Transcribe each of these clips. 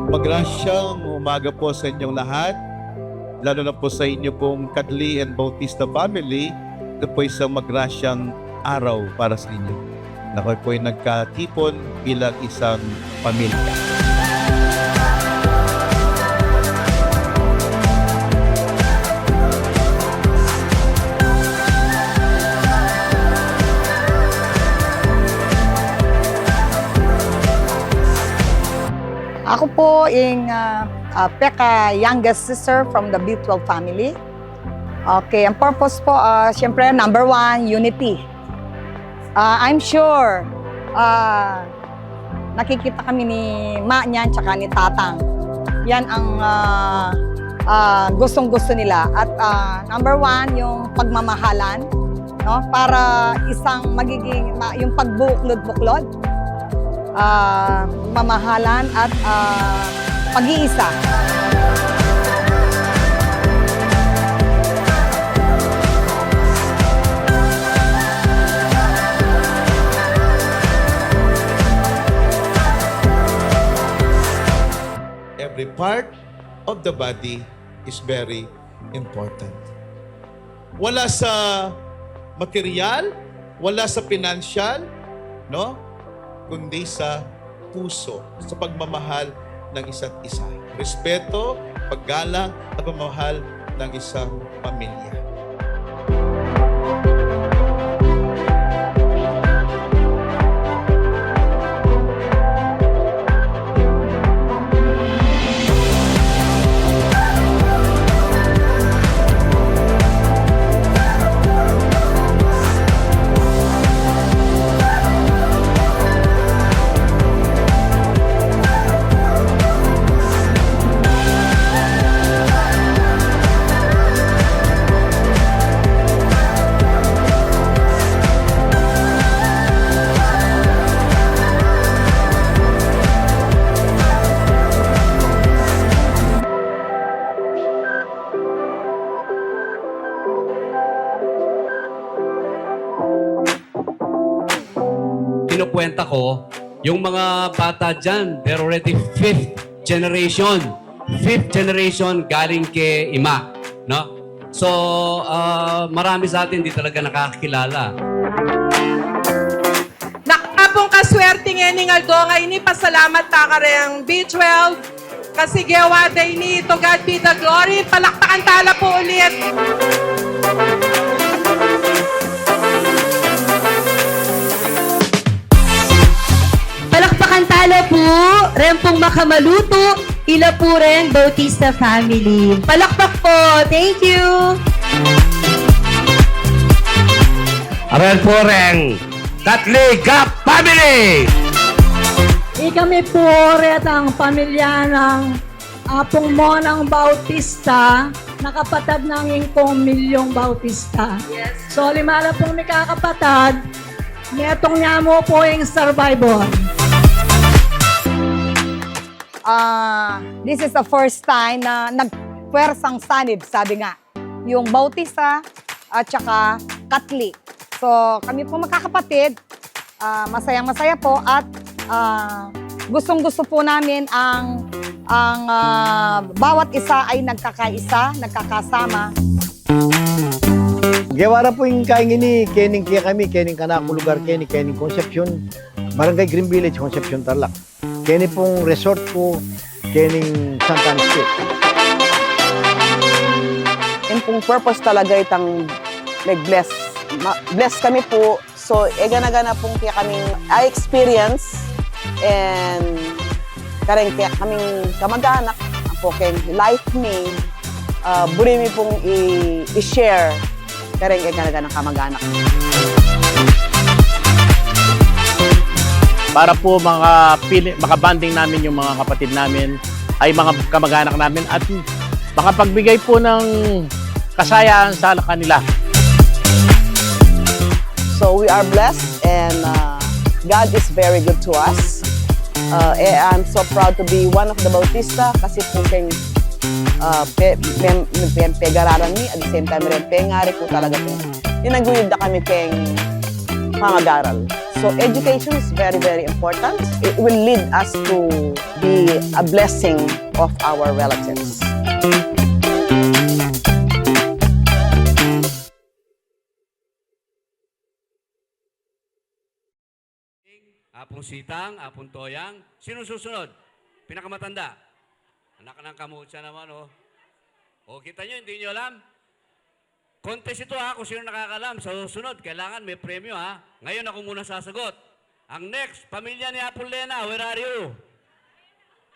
Magrasyang umaga po sa inyong lahat, lalo na po sa inyo pong Kadli and Bautista family. Ito po isang magrasyang araw para sa inyo. Na kayo po ay nagkatipon bilang isang pamilya. Ako po yung Pekka youngest sister from the B12 family. Okay, ang purpose po, siyempre, number one, unity. I'm sure nakikita kami ni Ma niyan tsaka ni Tatang. Yan ang gustong-gusto nila. At number one, yung pagmamahalan, no? Para isang magiging, yung pagbuklod-buklod. Mamahalan at pag-iisa. Every part of the body is very important. Wala sa material, wala sa financial, no? Kundi sa puso, sa pagmamahal ng isa't isa. Respeto, paggalang, at pagmamahal ng isang pamilya. Kinukwenta ko, yung mga bata dyan, they're already fifth generation. Fifth generation galing kay Ima. No? So, marami sa atin di talaga nakakilala. Nakapong kaswerte nga ni Aldo nga ini pasalamat ta ka rin B12 kasi gawa day ni to God be the glory. Palakpakan tala po ulit. Palakpakan talo po, Rempong Makamaluto, ila po rin Bautista family. Palakpak po, thank you! Aral po rin, Katli Gap family! Kami po rin ang pamilya ng Apong Monang Bautista, nakapatad ng Ingkong Milyong Bautista. Yes. So, limala pong may kakapatad, netong niya mo po yung survivor. This is the first time na nagpwersang sanib, sabi nga, yung Bautista at saka Katli. So, kami po magkakapatid, masayang-masaya po at gustong-gusto po namin ang bawat isa ay nagkakaisa, nagkakasama. Gewara po yung kain ini, kening kaya kami, kening kanako lugar, kening Concepcion, Barangay Green Village, Concepcion, Tarlac. Kening pong resort po, kening Santa Ana State. Yung pong purpose talaga itang nag-bless. Bless kami po, so gana-gana pong kaya kaming experience and kareng kaya kaming kamag-anak, ang po kayong life me, burimi pong i-share kareng gana-gana kamag-anak. Para po makabanding namin yung mga kapatid namin, ay mga kamag-anak namin at makapagbigay po ng kasayaan sa kanila. So we are blessed and God is very good to us. I'm so proud to be one of the Bautista kasi po kayong pegararan mi at the same time rin pengari po talaga po. Tinaguyod na kami kayong pangagaral. So education is very, very important. It will lead us to be a blessing of our relatives. Apong Sitang, Apong Toyang. Sino susunod? Pinakamatanda. Anak ng kamutsa naman, oh. O, kita nyo, hindi nyo alam? Contest ito, ha, kung sino nakakalam. Sa susunod, kailangan may premyo, ha. Ngayon ako muna sasagot. Ang next, pamilya ni Apong Lena, where are you?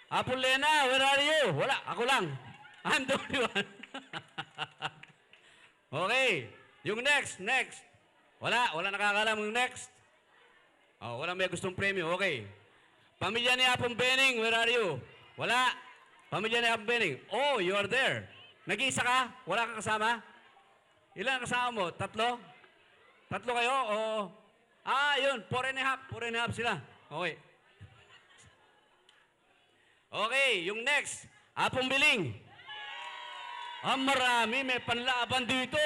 Apong Lena, where are you? Wala, ako lang. I'm the only one. Okay, yung next. Wala nakakalam yung next. Oh, wala may gustong premyo. Okay. Pamilya ni Apong Bening, where are you? Wala. Pamilya ni Apong Bening. Oh, you are there. Nag-iisa ka? Wala kang kasama? Ilan kasama mo? 3? 3 kayo? O... yun. 4 and a half sila. Okay. Okay, yung next. Apong Biling. Marami. May panlaban dito.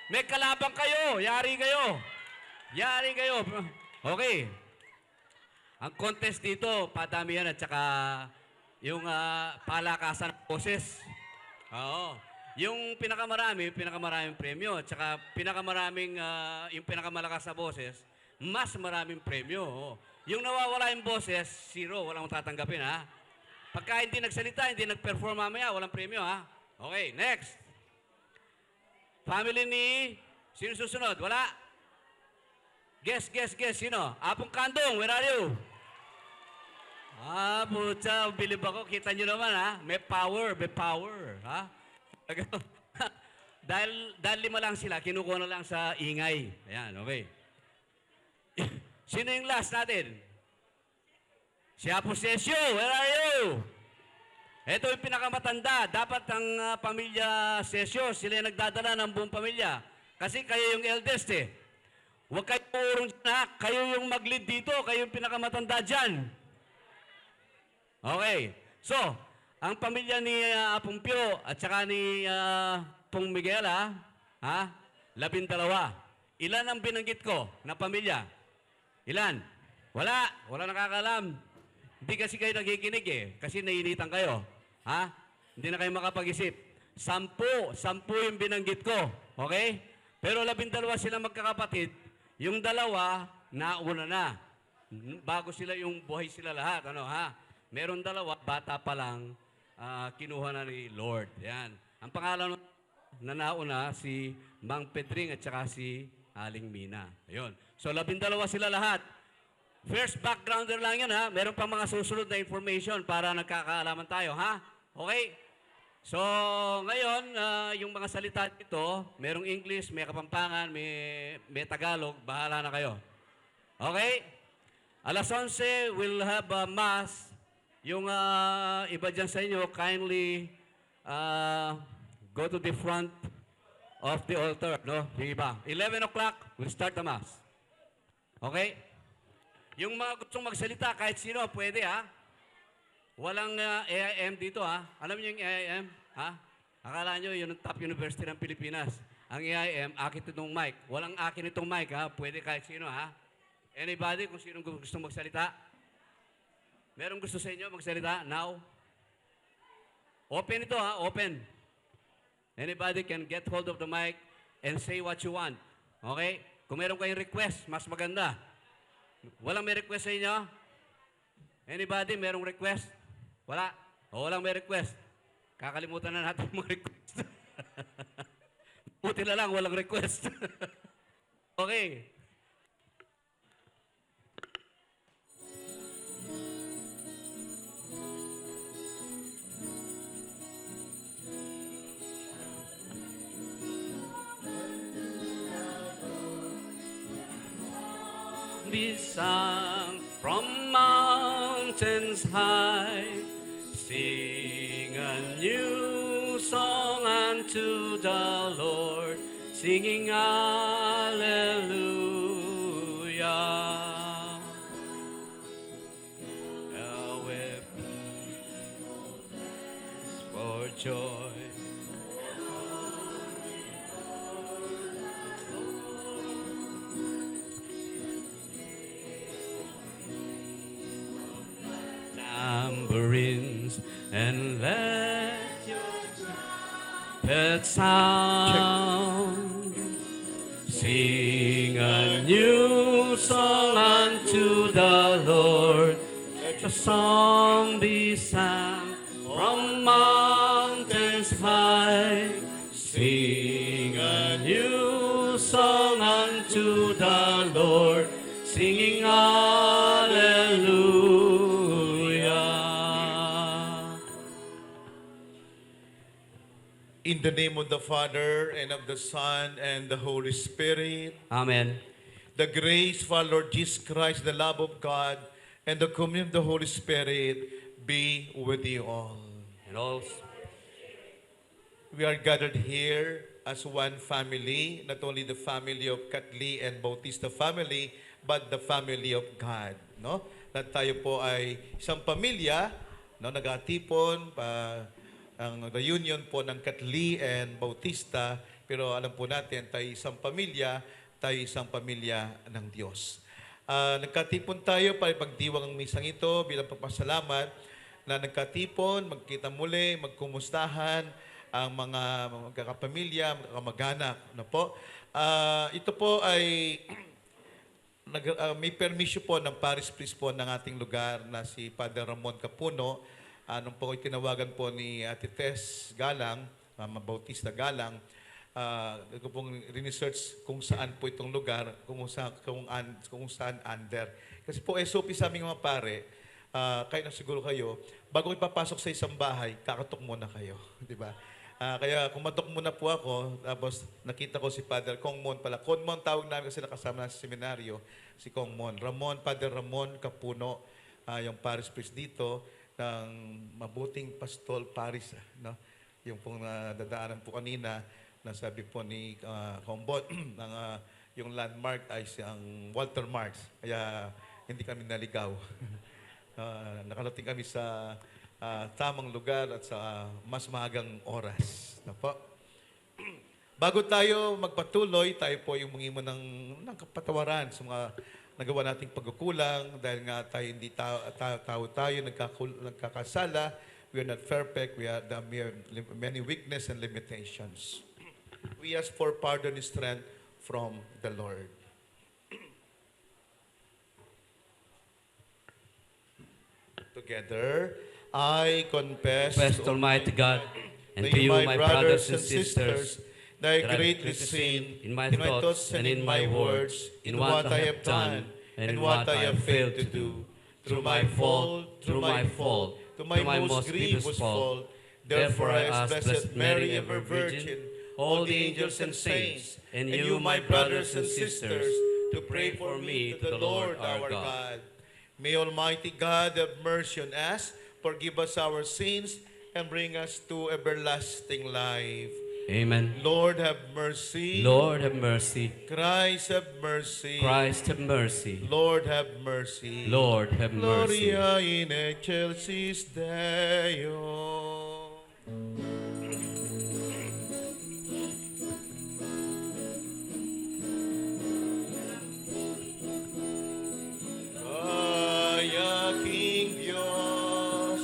May kalaban kayo. Yari kayo. Okay. Ang contest dito, padamihan at saka yung palakasan ng boses. Oo. Yung pinakamaraming premyo at saka yung pinakamalakas na boses, mas maraming premyo. Oo. Yung nawawala yung boses, 0, walang tatanggapin, ha? Pagka hindi nagsalita, hindi nag-perform mamaya, walang premyo, ha? Okay, next. Family ni... Sino susunod? Wala? Guess. Sino? Apong Kandong, where are you? Puta, bilib ako. Kita nyo naman, ha? May power, ha? dahil 5 lang sila, kinukuha na lang sa ingay. Ayan, okay. Sino yung last natin? Si Apo Sesio, where are you? Ito yung pinakamatanda. Dapat ang pamilya Sesio, sila yung nagdadala ng buong pamilya. Kasi kayo yung eldest, eh. Huwag kayo purong dyan, ha? Kayo yung mag-lead dito. Kayo yung pinakamatanda dyan. Okay. So, ang pamilya ni Apong Pio at saka ni Pong Miguel, ha? 12. Ilan ang binanggit ko na pamilya? Ilan? Wala nakakalam. Hindi kasi kayo nakikinig, eh. Kasi nainitan kayo. Ha? Hindi na kayo makapag-isip. 10 yung binanggit ko. Okay? Pero 12 sila magkakapatid. Yung 2, nauna na. Bago sila yung buhay sila lahat. Ano, ha? Meron 2, bata pa lang, kinuha na ni Lord. Yan. Ang pangalan na nauna, si Mang Pedring at saka si Aling Mina. Ayun. So, 12 sila lahat. First backgrounder lang yan, ha? Meron pang mga susunod na information para nagkakaalaman tayo, ha? Okay? So, ngayon, yung mga salita dito, merong English, may Kapampangan, may Tagalog, bahala na kayo. Okay? 11:00, we'll have a mass. Yung iba dyan sa inyo, kindly go to the front of the altar, no? Yung iba. 11 o'clock, we'll start the mass. Okay? Yung mga gustong magsalita, kahit sino, pwede, ha? Walang AIM dito, ha? Alam niyo yung AIM, ha? Akala niyo, yun ang top university ng Pilipinas. Ang AIM, akin itong mic. Walang akin itong mic, ha? Pwede kahit sino, ha? Anybody, kung sino gustong magsalita? Merong gusto sa inyo magsalita? Now? Open ito, ha? Open. Anybody can get hold of the mic and say what you want. Okay? Kung meron kayong request, mas maganda. Walang may request sa inyo? Anybody, merong request? Wala? O walang may request? Kakalimutan na natin mga request. Buti na lang, walang request. Okay. Be sung from mountains high, sing a new song unto the Lord, singing hallelujah. With for joy. Tambourine and let your trumpet sound. Sing a new song unto the Lord. Let the song be sung from mountains high. Sing a new song unto the Lord, singing hallelujah. In the name of the Father, and of the Son, and the Holy Spirit, Amen. the grace of our Lord Jesus Christ, the love of God, and the communion of the Holy Spirit be with you all. And also, We are gathered here as one family, not only the family of Katli and Bautista family, but the family of God. No? Na tayo po ay isang pamilya, no, nag-atipon, ang reunion po ng Katli and Bautista, pero alam po natin, tayo isang pamilya ng Diyos. Nagkatipon tayo para ipagdiwang ang misang ito bilang pagpasalamat na nagkatipon, magkita muli, magkumustahan, ang mga magkakapamilya, magkakamag-anak. No po? Ito po ay may permission po ng parish priest po ng ating lugar na si Father Ramon Capuno. Nung po tinawagan po ni Ate Tess Galang, Mama Bautista Galang, ko pong research kung saan po itong lugar, kung saan under. Kasi po SOP sa aming mga pare, kayo na siguro kayo, bago ipapasok sa isang bahay, kakatok muna kayo. Di ba? Kaya kumatok muna po ako, tapos nakita ko si Father Kongmon pala. Kongmon tawag namin kasi nakasama na sa seminaryo, si Kongmon. Father Ramon Capuno, yung parish priest dito, ng mabuting pastol parish. No? Yung pong dadaanan po kanina, nasabi po ni Kongmon, yung landmark ay siyang Walter Marx. Kaya hindi kami naligaw. Nakarating kami sa tamang lugar at sa mas maagang oras. Na po. Bago tayo magpatuloy, tayo po yung mangimo ng kapatawaran sa mga nagawa nating pagkukulang dahil nga tayo hindi tao tayo nagkakasala. We are not perfect. We have many weakness and limitations. We ask for pardon and strength from the Lord. Together, I confess to Almighty God and to you, my brothers and sisters, that I greatly sinned in my thoughts and in my words, in what I have done and in what I have failed to do, through my fault, to my most grievous fault. Therefore I ask Blessed Mary, ever Virgin, all the angels and saints, and you, my brothers and sisters, to pray for me to the Lord our God. May Almighty God have mercy on us, forgive us our sins, and bring us to everlasting life. Amen. Lord have mercy. Lord have mercy. Christ have mercy. Christ have mercy. Lord have mercy. Lord have mercy. Gloria in excelsis Deo. Ligaya King Dios,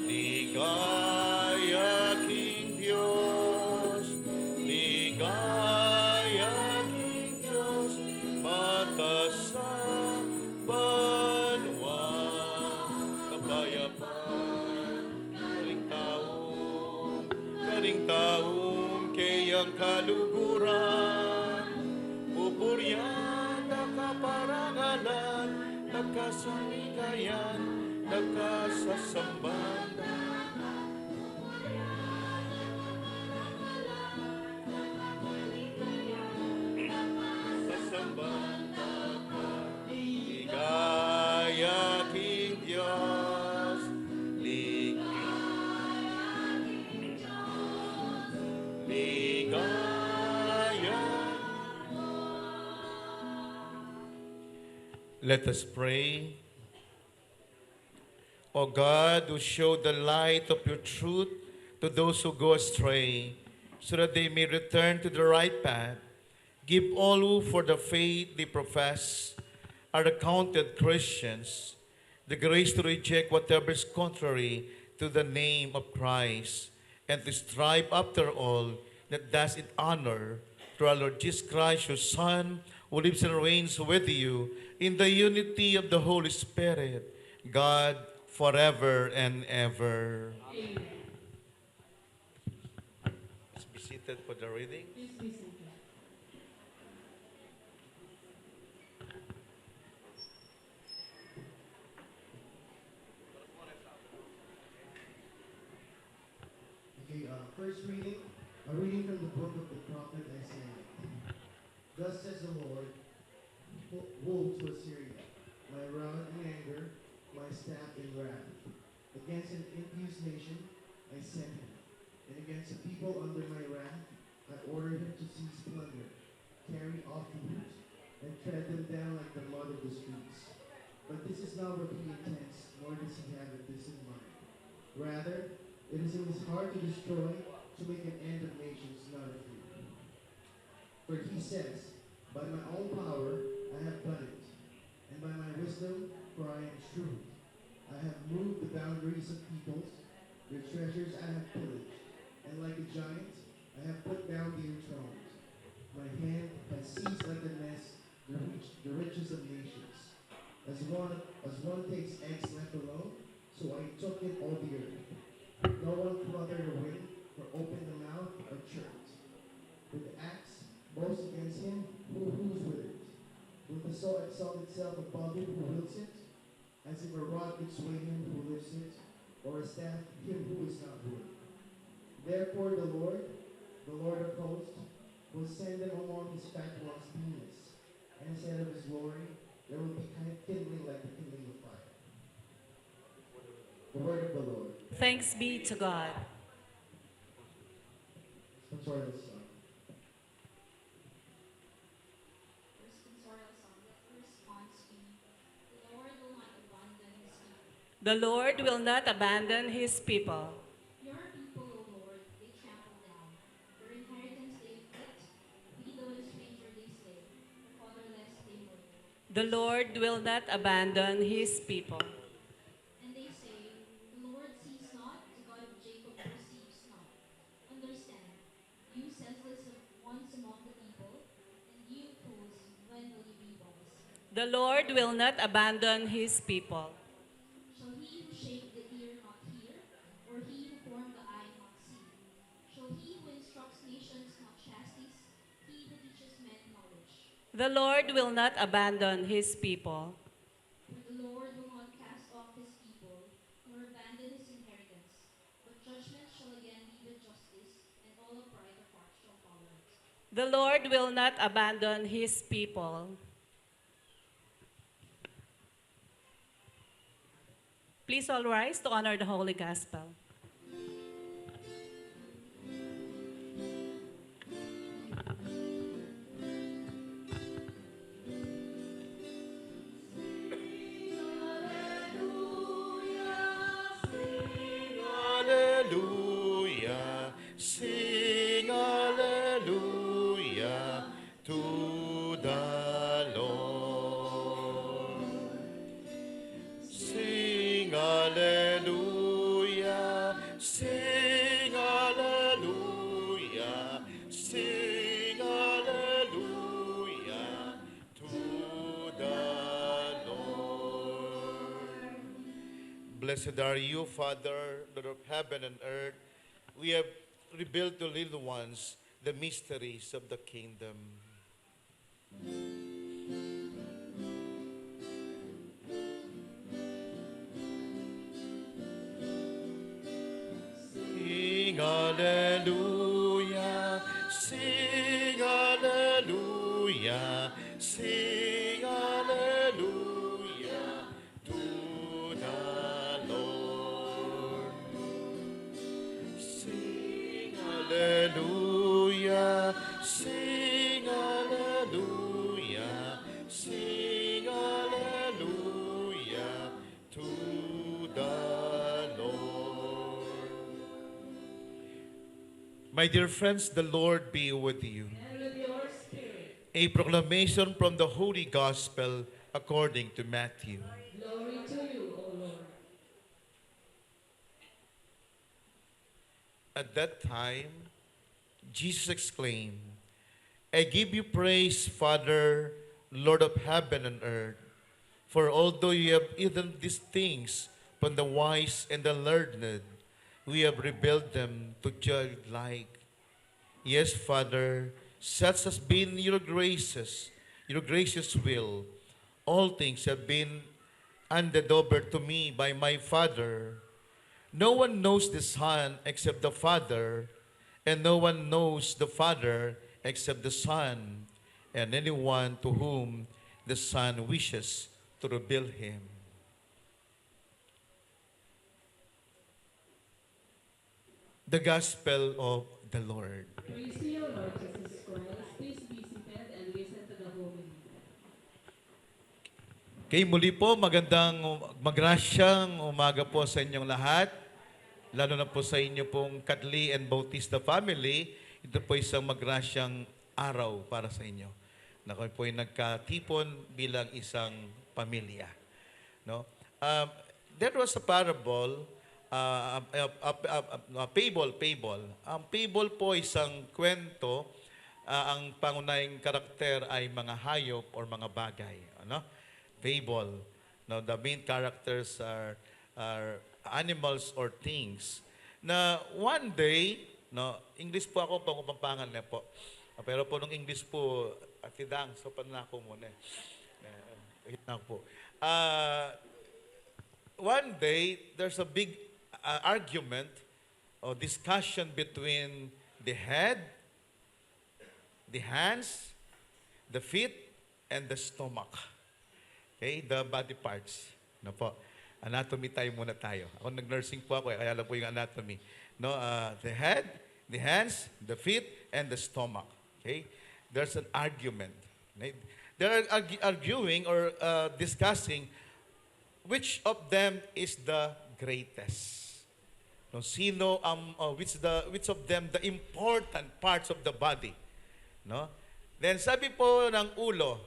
ligaya King Dios, ligaya King Dios, mata sa banwa, kapayapaan, karing taong kayang kaluguran, pupuryan, nakaparangalan, nagkasaligayan, nagkasasambahan. Ligaya King Diyos, ligaya. Let us pray. O God, who show the light of your truth to those who go astray, so that they may return to the right path, give all who for the faith they profess are accounted Christians the grace to reject whatever is contrary to to the name of Christ and to strive after all that does it honor through our Lord Jesus Christ, your Son, who lives and reigns with you in the unity of the Holy Spirit, God, forever and ever. Let's be seated for the reading. Okay, first reading, a reading from the book of the prophet Isaiah. Thus says the Lord, woe to Assyria, my rod in anger, my staff in wrath. Against an impious nation I sent him, and against a people under my wrath I ordered him to seize plunder, carry off the loot, and tread them down like the mud of the streets. But this is not what he intends, nor does he have this in mind. Rather, it is in his heart to destroy, to make an end of nations, not of you. For he says, by my own power I have done it, and by my wisdom, for I am shrewd. I have moved the boundaries of peoples, their treasures I have pillaged, and like a giant I have put down the enthroned. My hand has seized like a nest the riches of nations. As one takes eggs left alone, so I took in all the earth. No one fluttered a wing, or opened the mouth, or chirped. With the axe, boast against him who rules with it. Will the sword exalt itself above him who wields it? As if a rod could sway him who lifts it, or a staff him who is not ruling. Therefore the Lord of hosts, will send them among his fat ones beamless, and instead of his glory, there will be kindling like the kindling of fire. The word of the Lord. Thanks be to God. Sponsorial Psalm. The Lord will not abandon his people. Your people, O Lord, they trample down. Your inheritance they afflict. Widow and stranger they slay. Fatherless they murder. The Lord will not abandon his people. And they say, the Lord sees not, the God of Jacob perceives not. Understand, you senseless ones among the people, and you fools, when will you be wise? The Lord will not abandon his people. Shall he who shaped the ear not hear, or he who formed the eye not see? Shall he who instructs nations not chastise, he who teaches men knowledge? The Lord will not abandon his people. For the Lord will not cast off his people, nor abandon his inheritance. But judgment shall again be with justice, and all upright of heart shall follow it. The Lord will not abandon his people. Please all rise to honor the Holy Gospel. Hallelujah, sing hallelujah to the Lord. Sing hallelujah, sing hallelujah, sing hallelujah to the Lord. Blessed are you, Father, Lord of heaven and earth. We have revealed to little ones the mysteries of the kingdom. Sing hallelujah, sing hallelujah, sing hallelujah to the Lord. Sing hallelujah, sing hallelujah, sing hallelujah to the Lord. My dear friends, the Lord be with you. And with your spirit. A proclamation from the Holy Gospel according to Matthew. Glory to you, O Lord. At that time, Jesus exclaimed, I give you praise, Father, Lord of heaven and earth, for although you have hidden these things from the wise and the learned, we have revealed them to childlike. Yes, Father, such has been your gracious will. All things have been handed over to me by my Father. No one knows the Son except the Father, and no one knows the Father except the Son, and anyone to whom the Son wishes to reveal him. The Gospel of the Lord. Praise to you, Lord Jesus Christ. Please be seated and listen to the homily. Okay, muli po, magandang magrasyang umaga po sa inyong lahat. Lalo na po sa inyo pong Kadli and Bautista family. Ito po isang magrasyang araw para sa inyo. Na kayo po ay nagkatipon bilang isang pamilya. No? There was a parable, fable. Ang fable po isang kwento, ang pangunahing karakter ay mga hayop or mga bagay. Ano? Fable. No, the main characters are animals or things. Na one day, no, English po ako, pangumampangan na po. Pero po nung English po, atidang, so panako muna. Po. One day, there's a big argument or discussion between the head, the hands, the feet, and the stomach. Okay, the body parts. No po. Anatomy tayo muna tayo. Ako nag-nursing po ako, kaya alam po yung anatomy. No, the head, the hands, the feet, and the stomach. Okay? There's an argument. They're arguing or discussing which of them is the greatest. No, sino which of them the important parts of the body. No? Then sabi po ng ulo,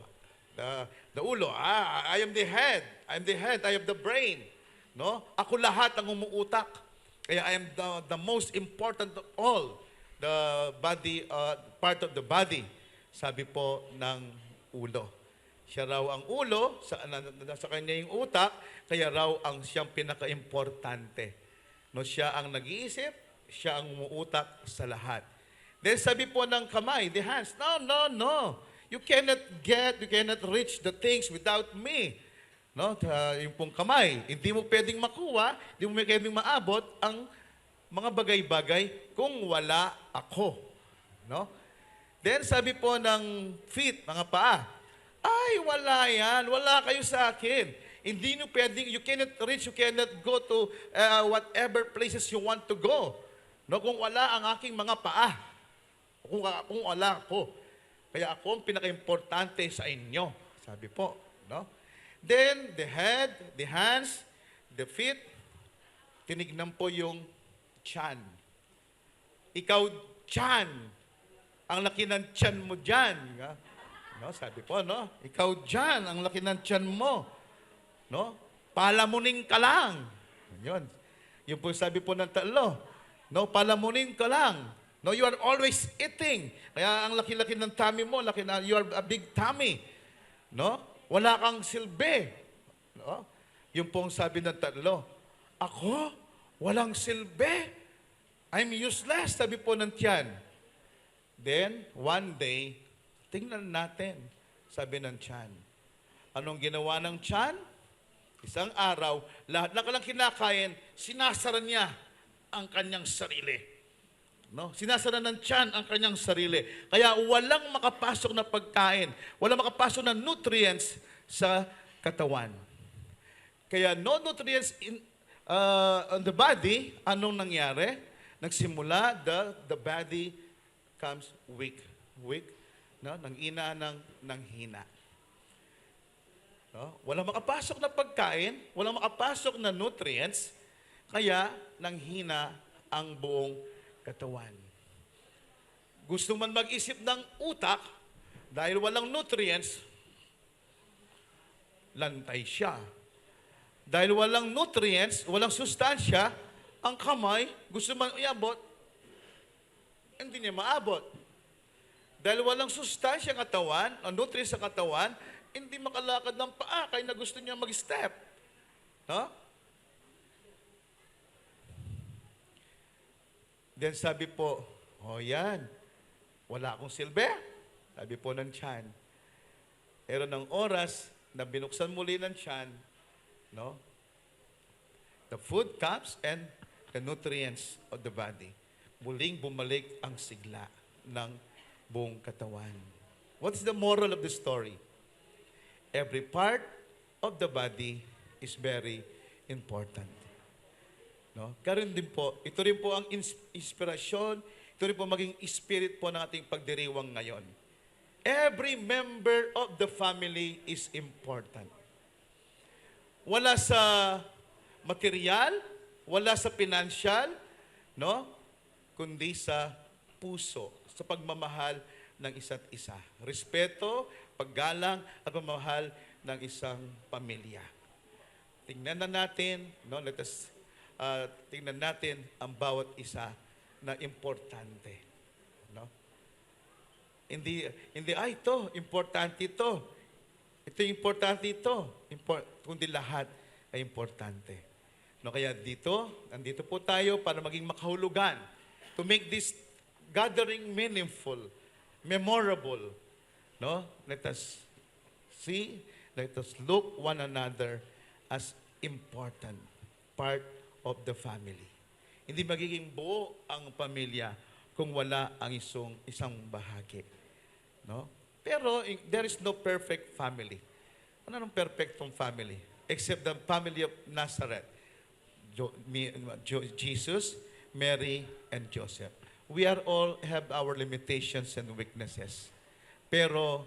the ulo, I am the head. I'm the head. I have the brain. No? Ako lahat ang umuutak. Kaya I am the most important of all. The body, part of the body. Sabi po ng ulo. Siya raw ang ulo, sa kanya yung utak, kaya raw ang siyang pinaka-importante. No, siya ang nag-iisip, siya ang umuutak sa lahat. Then sabi po ng kamay, the hands, no. You cannot reach the things without me. No? Yung pong kamay, hindi mo pwedeng makuha, hindi mo pwedeng maabot ang mga bagay-bagay kung wala ako. No? Then sabi po ng feet, mga paa, ay, wala yan. Wala kayo sa akin. Hindi nyo pwedeng, you cannot reach, you cannot go to whatever places you want to go. No? Kung wala ang aking mga paa. Kung wala ako. Kaya ako ang pinaka-importante sa inyo. Sabi po. No? Then, the head, the hands, the feet, tinignan po yung tiyan. Ikaw, tiyan. Ang laki ng tiyan mo dyan. No, sabi po, no? Ikaw dyan, ang laki ng tiyan mo. No? Palamunin ka lang. Yun. Yung po sabi po ng talo. No, palamunin ka lang. No, you are always eating. Kaya ang laki-laki ng tummy mo, you are a big tummy. No? Wala kang silbi. No? Yung pong sabi ng talo. Ako? Walang silbi? I'm useless, sabi po ng tiyan. Then, one day, tingnan natin, sabi ng tiyan. Anong ginawa ng tiyan? Isang araw, lahat na kanyang kinakain, sinasara niya ang kanyang sarili. No? Sinasara ng tiyan ang kanyang sarili. Kaya walang makapasok na pagkain, walang makapasok na nutrients sa katawan. Kaya no nutrients on the body, anong nangyari? Nagsimula, the body comes weak. Weak. No? Nang ina ng hina. No? Walang makapasok na pagkain, walang makapasok na nutrients, kaya nanghina ang buong katawan. Gusto man mag-isip ng utak, dahil walang nutrients, lantay siya. Dahil walang nutrients, walang sustansya, ang kamay, gusto man iabot, hindi niya maabot. Dahil walang sustansya ang katawan, o nutrients sa katawan, hindi makalakad ng paa kaya na gusto niya mag-step. No? Then sabi po, yan, wala akong silbi. Sabi po ng tiyan. Pero ng oras na binuksan muli ng tiyan, no? The food comes and the nutrients of the body. Muling bumalik ang sigla ng buong katawan. What is the moral of the story? Every part of the body is very important. No? Karon din po, ito rin po ang inspirasyon, ito rin po maging spirit po ng ating pagdiriwang ngayon. Every member of the family is important. Wala sa material, wala sa financial, no? Kundi sa puso, sa pagmamahal ng isa't isa. Respeto, paggalang, at pagmamahal ng isang pamilya. Tingnan na natin, no? Let us tingnan natin ang bawat isa na importante. No? Hindi, ito, importante ito. Ito importante ito. Kundi lahat ay importante. No, kaya nandito po tayo para maging makahulugan. To make this gathering meaningful, memorable. No? Let us see, let us look one another as important part of the family. Hindi magiging buo ang pamilya kung wala ang isang bahagi. No? Pero there is no perfect family. Ano ang perfectong family? Except the family of Nazareth. Jesus, Mary, and Joseph. We are all have our limitations and weaknesses. Pero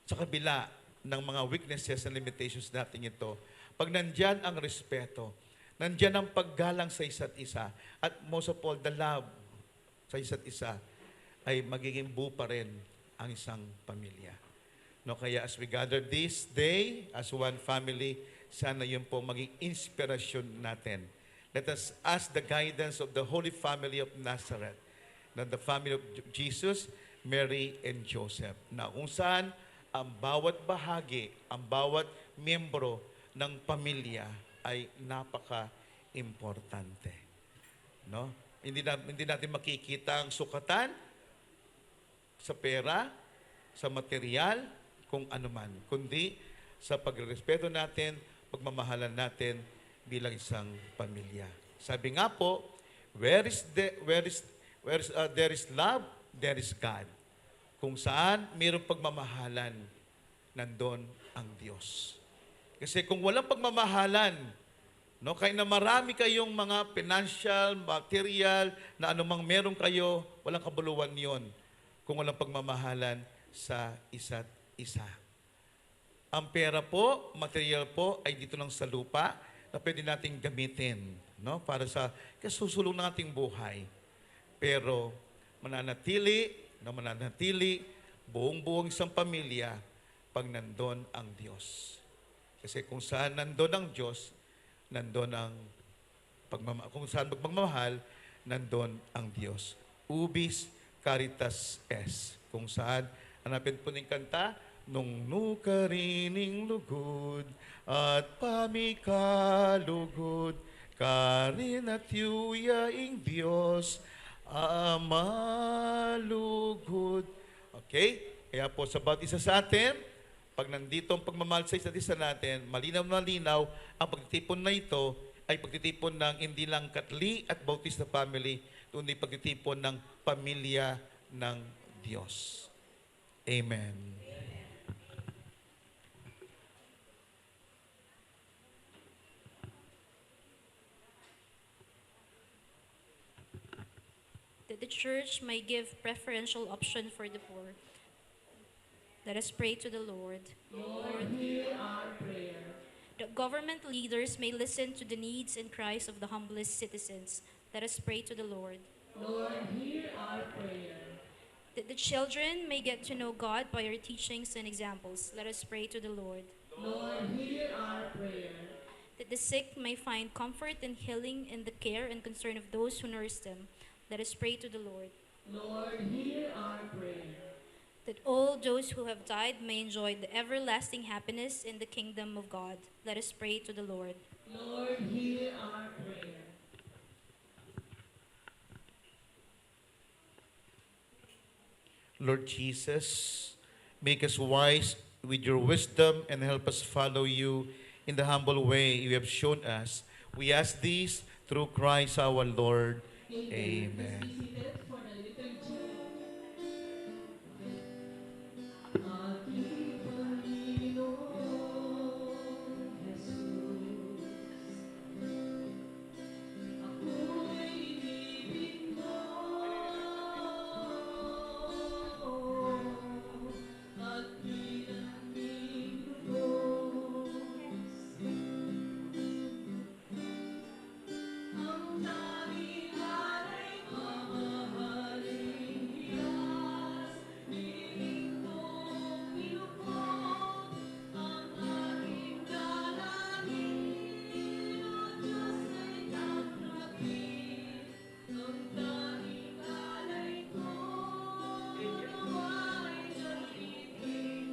sa kabila ng mga weaknesses and limitations natin ito, pag nandyan ang respeto, nandyan ang paggalang sa isa't isa, at most of all, the love sa isa't isa, ay magiging buo pa rin ang isang pamilya. No, kaya as we gather this day, as one family, sana yun po maging inspirasyon natin. Let us ask the guidance of the Holy Family of Nazareth, na the family of Jesus, Mary, and Joseph, na kung saan ang bawat bahagi, ang bawat miyembro ng pamilya ay napaka-importante. No? Hindi natin makikita ang sukatan sa pera, sa material, kung anuman, kundi sa pagrespeto natin, pagmamahalan natin bilang isang pamilya. Sabi nga po, there is love, there is God. Kung saan mayroong pagmamahalan, nandun ang Diyos. Kasi kung walang pagmamahalan, no, kahit na marami kayong mga financial, material, na anumang meron kayo, walang kabuluhan yon kung walang pagmamahalan sa isa't isa. Ang pera po, material po, ay dito lang sa lupa na pwede nating gamitin, no, para sa kasusulong ng ating buhay. Pero mananatili buong-buong isang pamilya pag nandun ang Diyos. Kasi kung saan nandun ang Diyos, nandun ang kung saan magmamahal, nandun ang Diyos. Ubis caritas est. Kung saan, hanapin po ng kanta, nung nukarining lugod at pamikalugod, karin at yuyaing Diyos, amalugod. Okay? Kaya po sa bawat isa sa atin, pag nandito ang pagmamahal sa isa't isa natin, malinaw na malinaw, ang pagtitipon na ito ay pagtitipon ng hindi lang Katli at Bautista family, kundi pagtitipon ng pamilya ng Diyos. Amen. That the church may give preferential option for the poor. Let us pray to the Lord. Lord, hear our prayer. The government leaders may listen to the needs and cries of the humblest citizens. Let us pray to the Lord. Lord, hear our prayer. That the children may get to know God by our teachings and examples. Let us pray to the Lord. Lord, hear our prayer. That the sick may find comfort and healing in the care and concern of those who nurse them. Let us pray to the Lord. Lord, hear our prayer. That all those who have died may enjoy the everlasting happiness in the kingdom of God. Let us pray to the Lord. Lord, hear our prayer. Lord Jesus, make us wise with your wisdom and help us follow you in the humble way you have shown us. We ask this through Christ our Lord. Amen. Please be seated for the liturgy. Aking Panginoon Jesus, ako'y ibig mo at pinaningin mo. Ang tanging alay ko, mamahaling hiyas, nilingkong ilukod, ang aking dalangin, O Diyos ay tatanggapin. Ang tanging alay ko, nawa'y gamitin.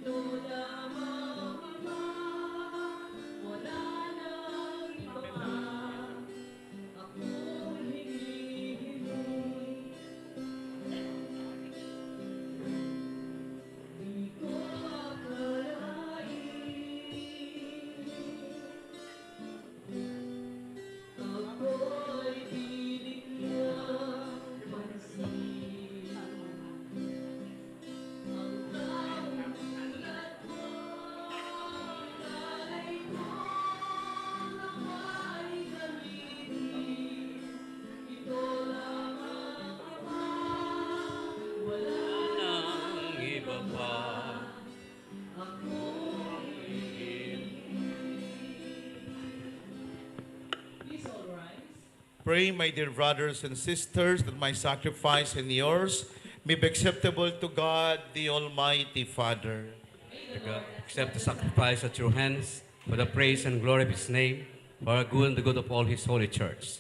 Ito lamang, Ama, wala nang iba pa. Ako'y hinihiling. Di ko akalain ako'y binigyang pansin. Ang taong tulad mo, alay ko, nawa'y gamitin. Ito lamang, Ama, wala Nang iba pa. Please all rise. Pray, my dear brothers and sisters, that my sacrifice and yours may be acceptable to God, the Almighty Father. To God, accept the sacrifice at your hands for the praise and glory of his name, for our good and the good of all his holy church.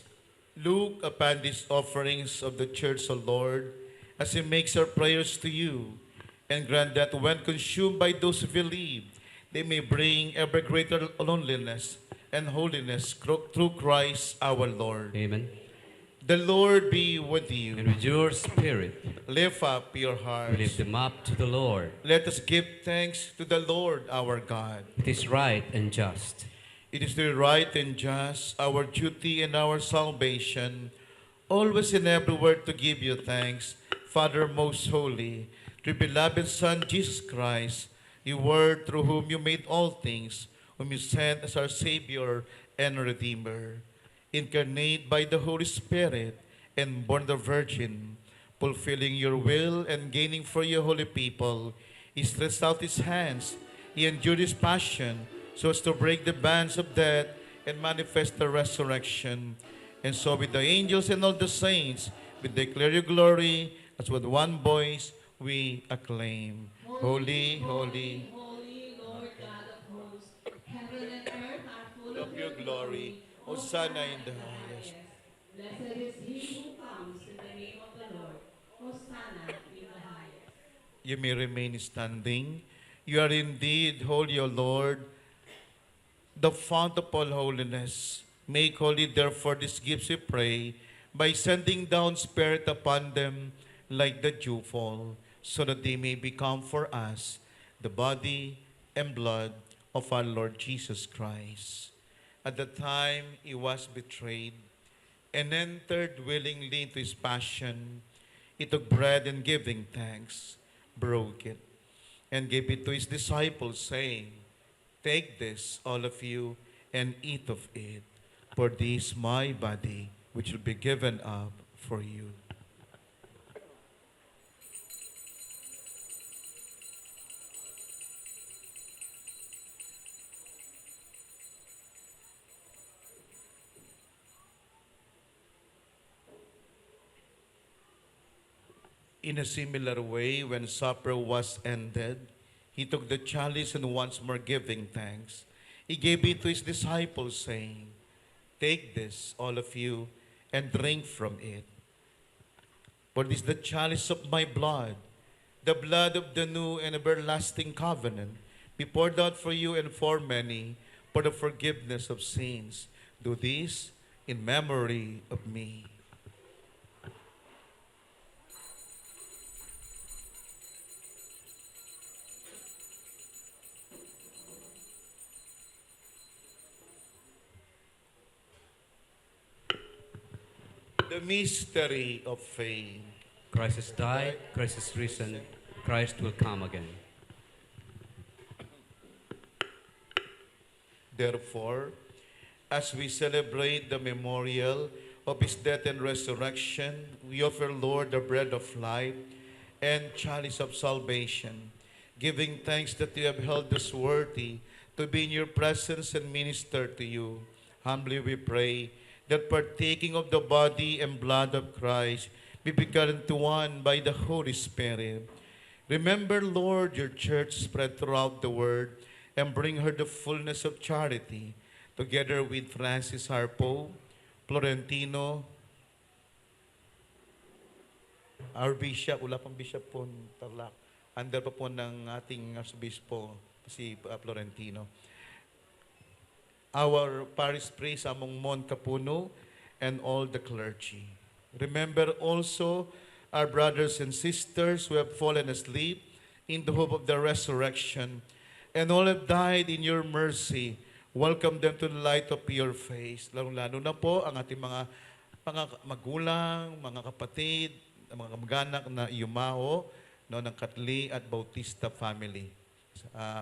Look upon these offerings of the church, O Lord, as he makes our prayers to you, and grant that when consumed by those who believe, they may bring ever greater loneliness and holiness through Christ our Lord. Amen. The Lord be with And you. with your spirit, Lift up your we hearts. lift them up to the Lord. Let us give thanks to the Lord our God. It is right and just. It is the right and just, our duty and our salvation, always and everywhere to give you thanks, Father most holy, to your beloved Son, Jesus Christ, your word through whom you made all things, whom you sent as our Savior and Redeemer, incarnate by the Holy Spirit and born of the Virgin, fulfilling your will and gaining for your holy people, he stretched out his hands, he endured his passion, so as to break the bands of death and manifest the resurrection. And so with the angels and all the saints, we declare your glory, as with one voice we acclaim. Holy, holy, Holy Lord God of hosts, heaven and earth are full of your glory. Hosanna in the highest. Blessed is he who comes in the name of the Lord. Hosanna in the highest. You may remain standing. You are indeed holy, O Lord, the fount of all holiness. Make holy, therefore, these gifts, we pray, by sending down Spirit upon them like the dewfall, so that they may become for us the body and blood of our Lord Jesus Christ. At the time he was betrayed and entered willingly into his passion, he took bread and giving thanks, broke it, and gave it to his disciples, saying, "Take this, all of you, and eat of it, for this my body, which will be given up for you." In a similar way, when supper was ended, he took the chalice and once more giving thanks, he gave it to his disciples, saying, "Take this, all of you, and drink from it. For this the chalice of my blood, the blood of the new and everlasting covenant, be poured out for you and for many, for the forgiveness of sins. Do this in memory of me. The mystery of faith. Christ has died, Christ is risen, Christ will come again. Therefore, as we celebrate the memorial of his death and resurrection, we offer, Lord, the bread of life and chalice of salvation, giving thanks that you have held us worthy to be in your presence and minister to you. Humbly we pray that partaking of the body and blood of Christ be begotten to one by the Holy Spirit. Remember, Lord, your church spread throughout the world and bring her the fullness of charity, together with Francis Harpo, Florentino, our bishop, wala pang bishop po Tarlac, under pa po ng ating arsobispo, si Florentino. Our parish priest among Mon Capuno and all the clergy. Remember also our brothers and sisters who have fallen asleep in the hope of the resurrection, and all have died in your mercy. Welcome them to the light of your face. Lalo na po ang ating mga magulang, mga kapatid, mga kamag-anak na yumaho ng Katli at Bautista family.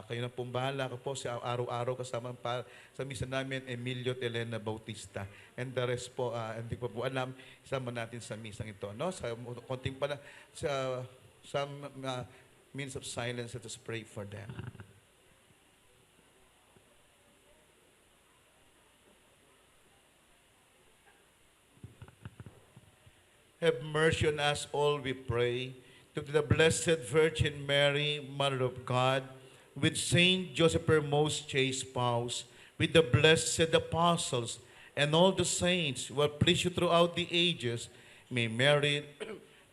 Kayo na pong bahala. Ako po sa araw-araw kasama sa misa namin, Emilio at Elena Bautista. And the rest po, hindi pa po alam, isama natin sa misang ito. No? Sa konting pala, sa some means of silence, let us pray for them. Have mercy on us all, we pray, to the Blessed Virgin Mary, Mother of God, with Saint Joseph, her most chaste spouse, with the blessed apostles, and all the saints who have pleased you throughout the ages, may merit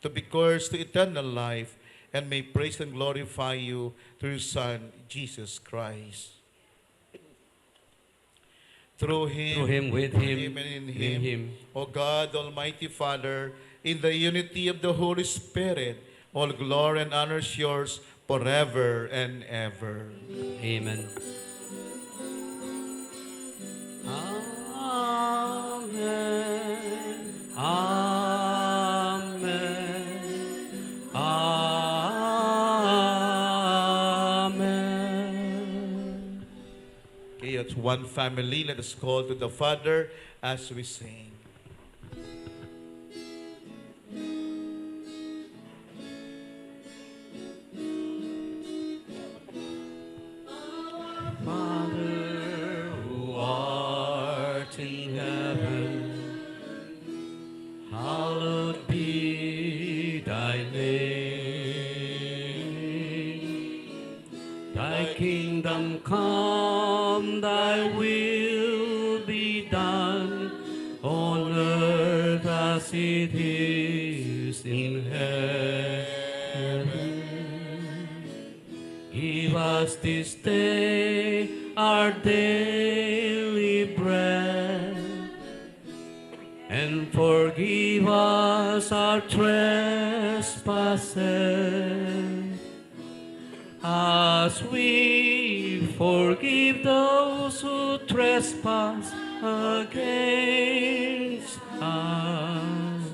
to be cursed to eternal life, and may praise and glorify you through your Son, Jesus Christ. Through him, with him, and in in him. O God, Almighty Father, in the unity of the Holy Spirit, all glory and honor is yours forever and ever. Amen. Amen. Amen. Amen. Okay, it's one family. Let us call to the Father as we sing. Father, who art in heaven, hallowed be thy name. Thy kingdom come, thy will be done, on earth as it is in heaven. Give us this day our daily bread, and forgive us our trespasses, as we forgive those who trespass against us.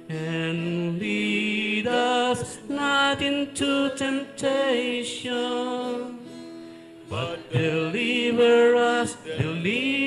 And lead us not into temptation, but deliver us from evil.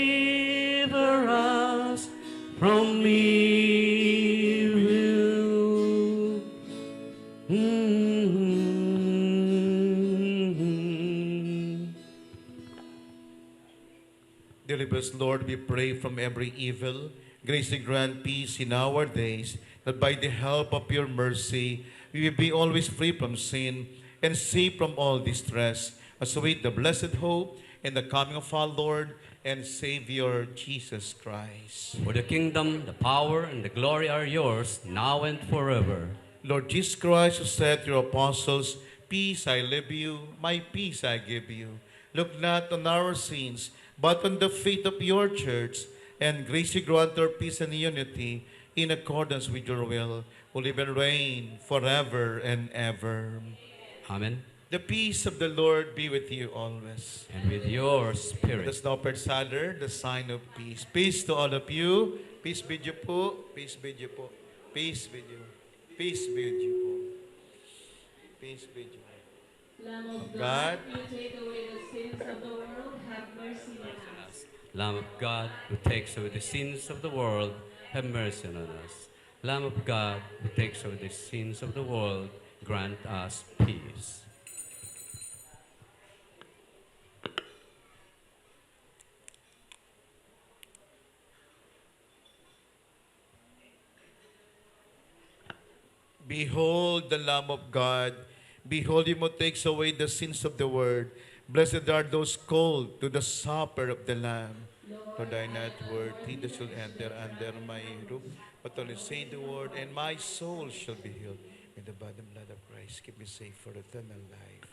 Deliver us, Lord, we pray, from every evil. Grace and grant peace in our days, that by the help of your mercy, we will be always free from sin and safe from all distress, as await the blessed hope and the coming of our Lord and Savior Jesus Christ. For the kingdom, the power, and the glory are yours, now and forever. Lord Jesus Christ, who said to your apostles, "Peace I leave you, my peace I give you. Look not on our sins, but on the faith of your church, and grace you grant our peace and unity in accordance with your will, who live and reign forever and ever." Amen. The peace of the Lord be with you always. And with your Let spirit. us now Father, the sign of peace. Peace to all of you. Peace be with you po. Peace be with you po. Peace be with you. Peace be with you po. Peace be with you. Lamb of God, God, you take away the sins of the world, have mercy on us. Lamb of God, who takes away the sins of the world, have mercy on us. Lamb of God, who takes away the sins of the world, grant us peace. behold the Lamb of God. Behold him who takes away the sins of the world. Blessed are those called to the supper of the Lamb. For thy not worthy that shall enter under my roof, but only say the word, and my soul shall be healed. In the body and blood of Christ, keep me safe for eternal life.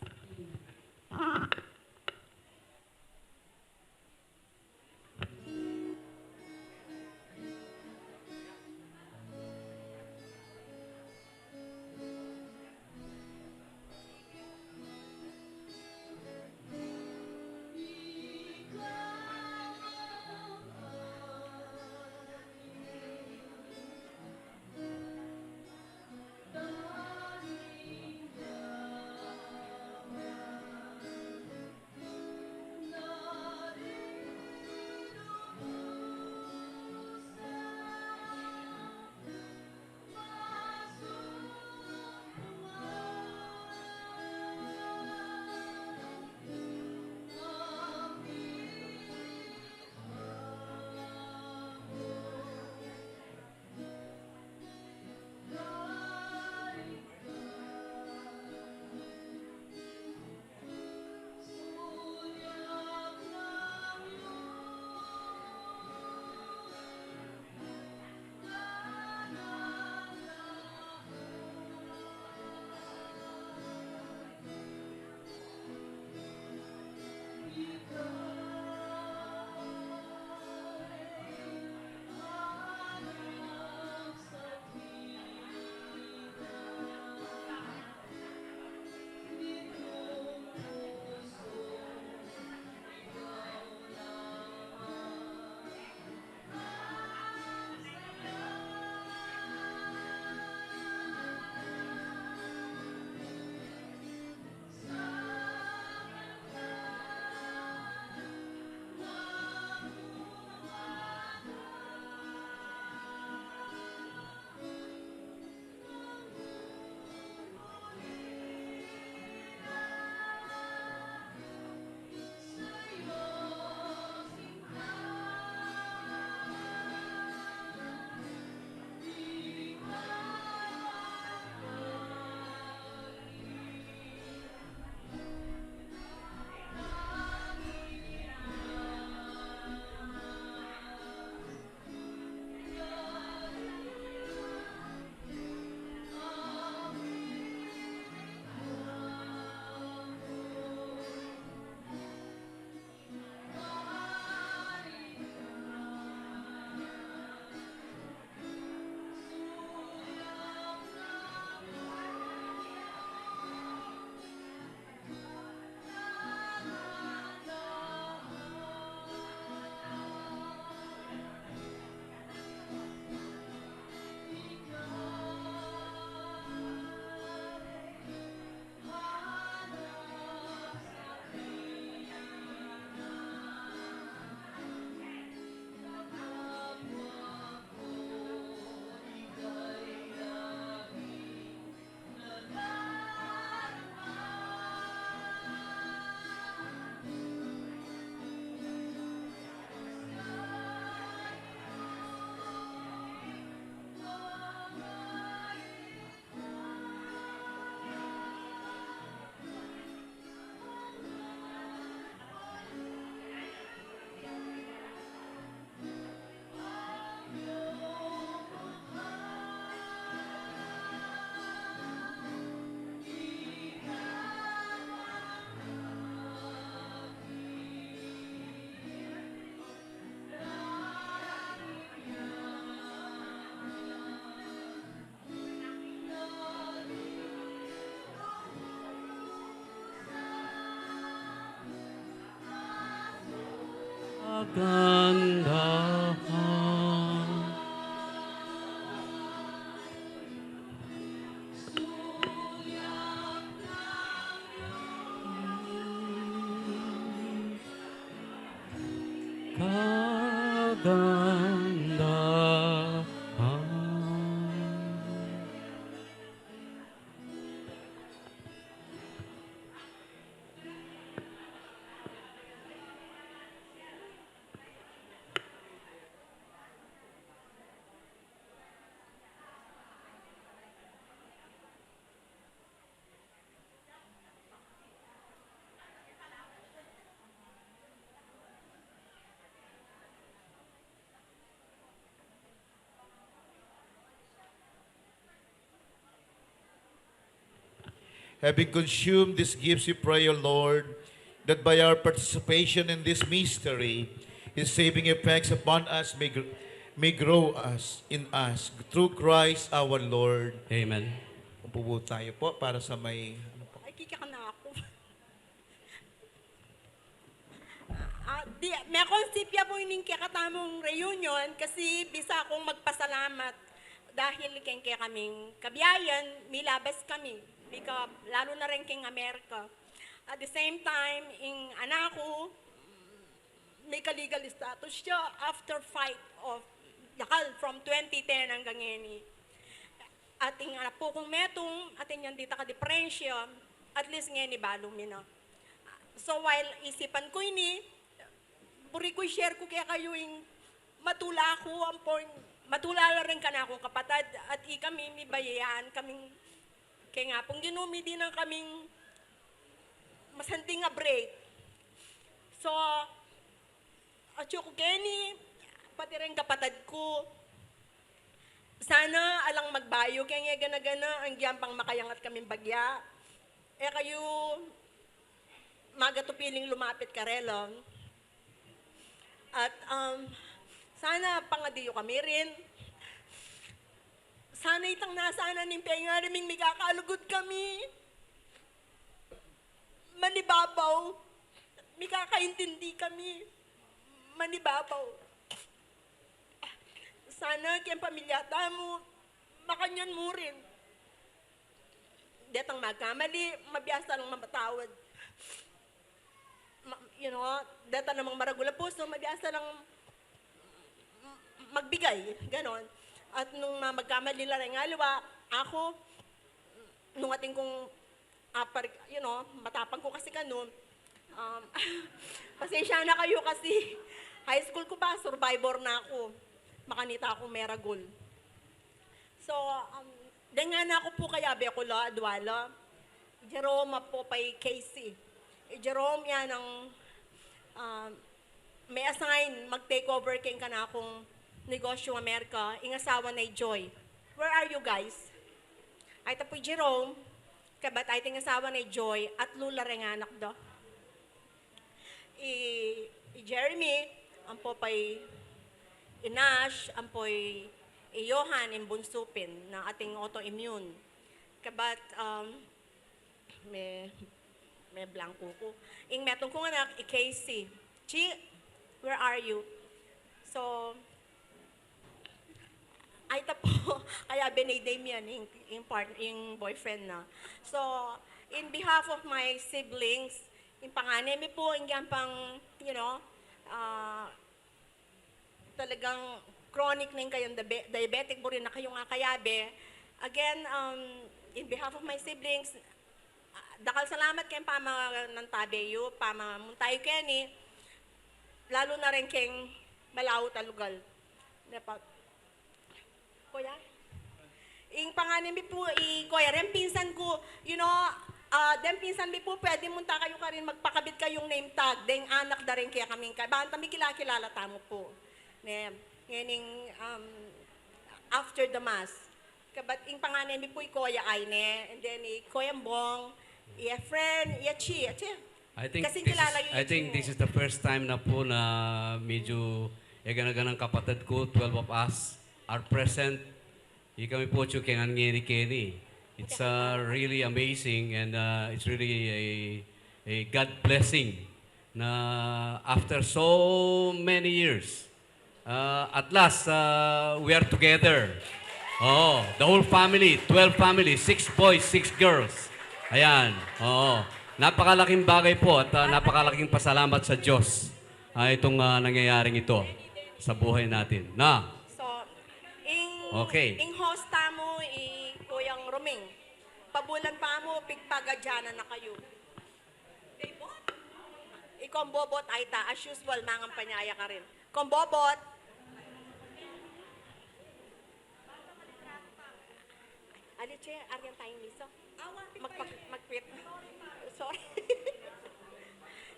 kagandahan. Kagandahan. Having consumed these gifts, we pray, O Lord, that by our participation in this mystery, His saving effects upon us may grow us in us through Christ our Lord. Amen. Upo tayo po para sa may... Ay, kika na ako. May konsepya po ining kakatamong reunion kasi bisa akong magpasalamat dahil kaya kaming kabiyayan, milabas kami. Lalo na rin king Amerika. At the same time, yung anak ko, may ka-legal status siya after fight of yakal from 2010 hanggang ngayon. At yung anak po kong metong, at yung dita ka-diferensya, at least ngayon balong mina. So while isipan ko ini, puri ko share ko kaya kayo yung matula ko, ang point, matula rin ka na akong kapatid, at kami may bayayaan kaming, kaya nga pong ginumi din ang kaming masanting nga break. So, at yung Kenny, pati rin kapatid ko, sana alang magbayo, kaya nga gana-gana, ang giyampang makayangat kaming bagya. Kayo, magatupiling lumapit ka relong. At sana pangadiyo kami rin. Sana itang nasana ng penga rin may kakalugod kami. Manibabaw. May kakaintindi kami. Manibabaw. Sana kayang pamilyata mo, makanyan mo rin. Detang magkamali, mabiyasa lang mamatawad. Deta namang maragula puso, mabiyasa lang magbigay, ganon. At nung magkamali lang ng aliwa, ako, nung ating kong, matapang ko kasi kanon, pasensya na kayo kasi high school ko pa, survivor na ako. Makanita akong meragul. So, dengan ako po kaya Bekula, Adwala, Jerome po pay Casey. Jerome yan ang may assign mag-take over king ka na akong negosyo Amerika, ingasawa na Joy. Where are you guys? Ay tapoy Jerome, kabat ay tingasawa na Joy at Lula rin anak do. Jeremy, ang po pay Inash, ang po Johan, imbunsupin ng ating autoimmune. Kabat, may blanco ko. Ing metong kong anak, Casey. Chi, where are you? So, ay tapo, kaya binay Damian, yung boyfriend na. So, in behalf of my siblings, yung panganay mi po, yung pang, talagang chronic na yung kayong diabetic mo rin na kayong kayabe. Again, in behalf of my siblings, dakal salamat kayong pama ng tabeyo, pama muntayo Kenny, lalo na rin kayong malaw talugal. Kuya? Yung panganin mi po, kuya, rin pinsan ko, den pinsan mi po, pwede munta kayo ka rin, magpakabit kayong name tag, den anak da rin kaya kaming banta mi kilala tamo po. Ngayon, after the mass, kabat yung panganin mi po, kuya Aine, and then kuya Mbong, friend, Chi, I think this is the first time na po na medyo ganang kapatid ko, 12 of us, are present. Kami po chukengan Kenny. It's really amazing and it's really a God blessing na after so many years, at last, we are together. Oh, the whole family, 12 families, 6 boys, 6 girls. Ayan, oo. Napakalaking bagay po at napakalaking pasalamat sa Diyos itong nangyayaring ito sa buhay natin. Na? So, Okay. ing hosta mo, Kuyang Roming. Pabulan pa mo, pigpagadyana na kayo. Ikombobot, Aita, as usual, mangang panyaya ka rin. Kombobot. Alice, aryan tayong miso. Magpit. Sorry.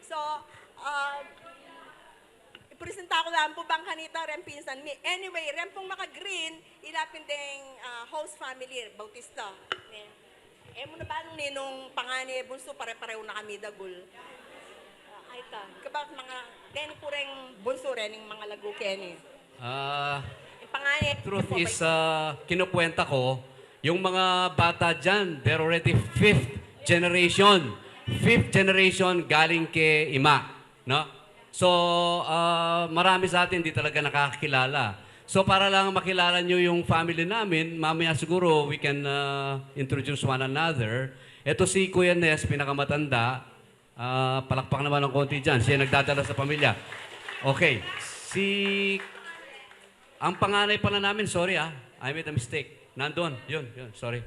So, ipresenta ko lang po bang kanita rem pinsan mi. Anyway, rem pong maka-green, ilapin ding host family, Bautista. Mo na ba nung ninong pangani bunso, pare-pareho na kami dagul. Ay ta, kabak mga, den po rin bunso rin, yung mga lagu keni. Yung pangani. Truth is, kinukwenta ko, yung mga bata dyan, they're already 5th generation. 5th generation galing kay Ima. No? So, marami sa atin di talaga nakakakilala. So, para lang makilala nyo yung family namin, mamaya siguro we can introduce one another. Ito si Kuya Nes, pinakamatanda. Palakpak naman ng konti dyan. Siya nagdadala sa pamilya. Okay. Ang panganay pala namin, sorry I made a mistake. Nandun. Yun. Sorry.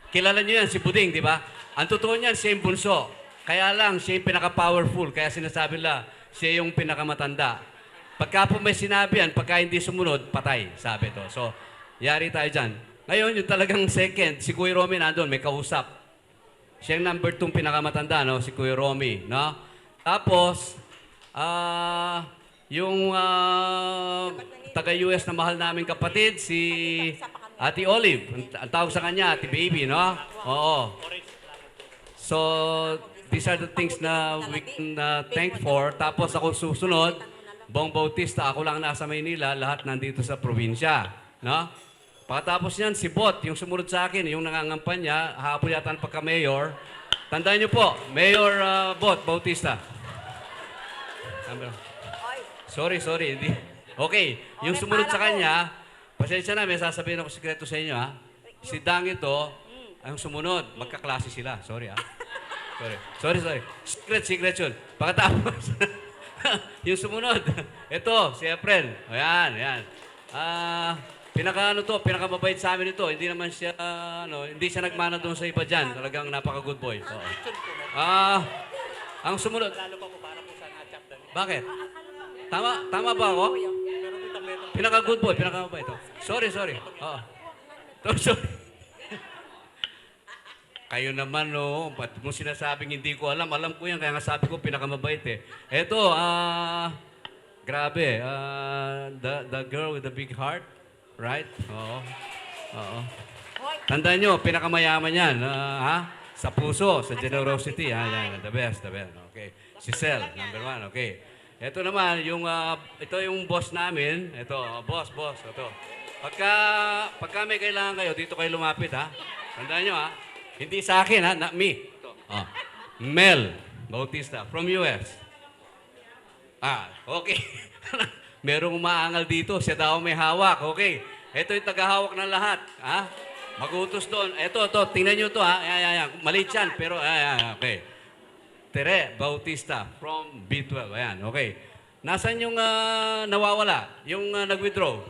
Kilala nyo yan, si Buding, di ba? Ang totoo niyan, siya yung bunso. Kaya lang, siya yung pinaka-powerful. Kaya sinasabi nila, siya yung pinakamatanda. Pagka po may sinabi yan, pagka hindi sumunod, patay, sabi to. So, yari tayo dyan. Ngayon, yung talagang second, si Kuya Romy nandun, may kausap. Siya yung number 2 pinakamatanda, no? Si Kuya Romy, no? Tapos, yung taga-US na mahal naming kapatid, si Ate Olive. Ang tawag sa kanya, Ate Baby, no? Oo. So, these are the things na we can thank for. Tapos ako susunod, Bong Bautista, ako lang nasa Maynila, lahat nandito sa probinsya. No? Pagkatapos niyan, si Bot, yung sumunod sa akin, yung nangangampanya, hapon yata ang pagka-mayor. Tandaan niyo po, Mayor Bot Bautista. Sorry, hindi. Okay, yung sumunod sa kanya, pasensya na, may sasabihin ako sikreto sa inyo, ha? Si Dang ito, ang sumunod, magkaklase sila. Sorry, ha? Sorry. Secret yun. Pagkatapos, yung sumunod, ito, si Efren. Ayan. Pinakamabait sa amin ito. Hindi naman siya, hindi siya nagmana doon sa iba dyan. Talagang napaka-good boy. Oo. Ang sumunod. Bakit? Tama ba ako? Pinaka-good boy, pinakamabait. Sorry. Oo. Sorry. Kayo naman, no, ba't mo sinasabing hindi ko alam? Alam ko yan, kaya nga sabi ko pinakamabait eh. Eto, grabe, the girl with the big heart, right? Oo. Tandaan nyo, pinakamayaman yan, sa puso, sa generosity, yan, the best. Okay. Si Sel, number 1, okay. Eto naman, ito yung boss namin. Ito, boss, ito. Pagka may kailangan kayo, dito kayo lumapit, ha? Tandaan nyo, ha? Hindi sa akin, ha? Not me. Mel Bautista from US. Okay. Merong umaangal dito. Siya daw may hawak. Okay. Ito yung tagahawak ng lahat. Ha? Mag-utos doon. Ito. Tingnan nyo to, ha? Ayan. Maliit yan, pero okay. Tere Bautista from B12. Ayan. Okay. Nasaan yung nawawala? Yung nag-withdraw?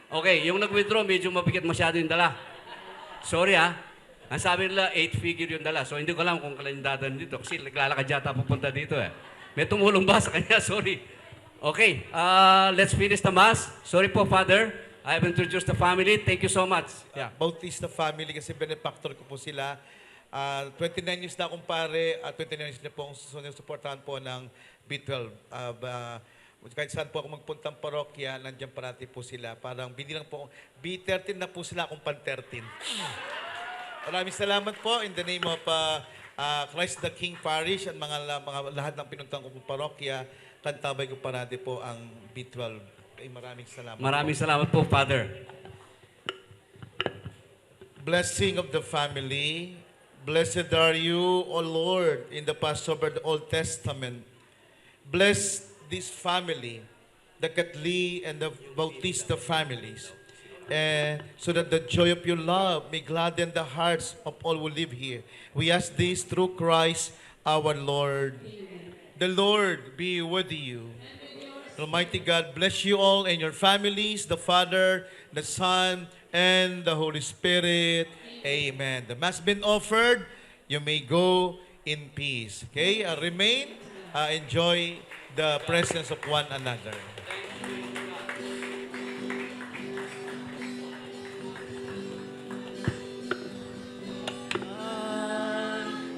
Okay. Yung nag-withdraw, medyo mabigat masyado yung dala. Sorry, ha? Ang sabi nila, 8-figure yung dala. So, hindi ko alam kung kailan dadaan dito. Kasi naglalakad yata pupunta dito eh. May tumulong ba sa kanya? Sorry. Okay, let's finish the mass. Sorry po, Father. I have introduced the family. Thank you so much. Yeah. Bautista family kasi benefactor ko po sila. 29 years na akong pare at 29 years na po ang supportahan po ng B12. Kahit saan po ako magpuntang parokya, nandiyan parati po sila. Parang binilang po, B13 na po sila, akong pan-13. Maraming salamat po in the name of Christ the King Parish at mga lahat ng pinuntang kong parokya. Kantabay ko parati po ang B12. Maraming salamat. Maraming salamat po, Father. Blessing of the family. Blessed are you, O Lord, in the Passover of the Old Testament, bless this family, the Catli and the Bautista families, and so that the joy of your love may gladden the hearts of all who live here. We ask this through Christ our Lord. The Lord be with you. Almighty God bless you all and your families, the Father, the Son, and the Holy Spirit. Amen. The Mass been offered. You may go in peace. Okay? Remain. Enjoy the presence of one another.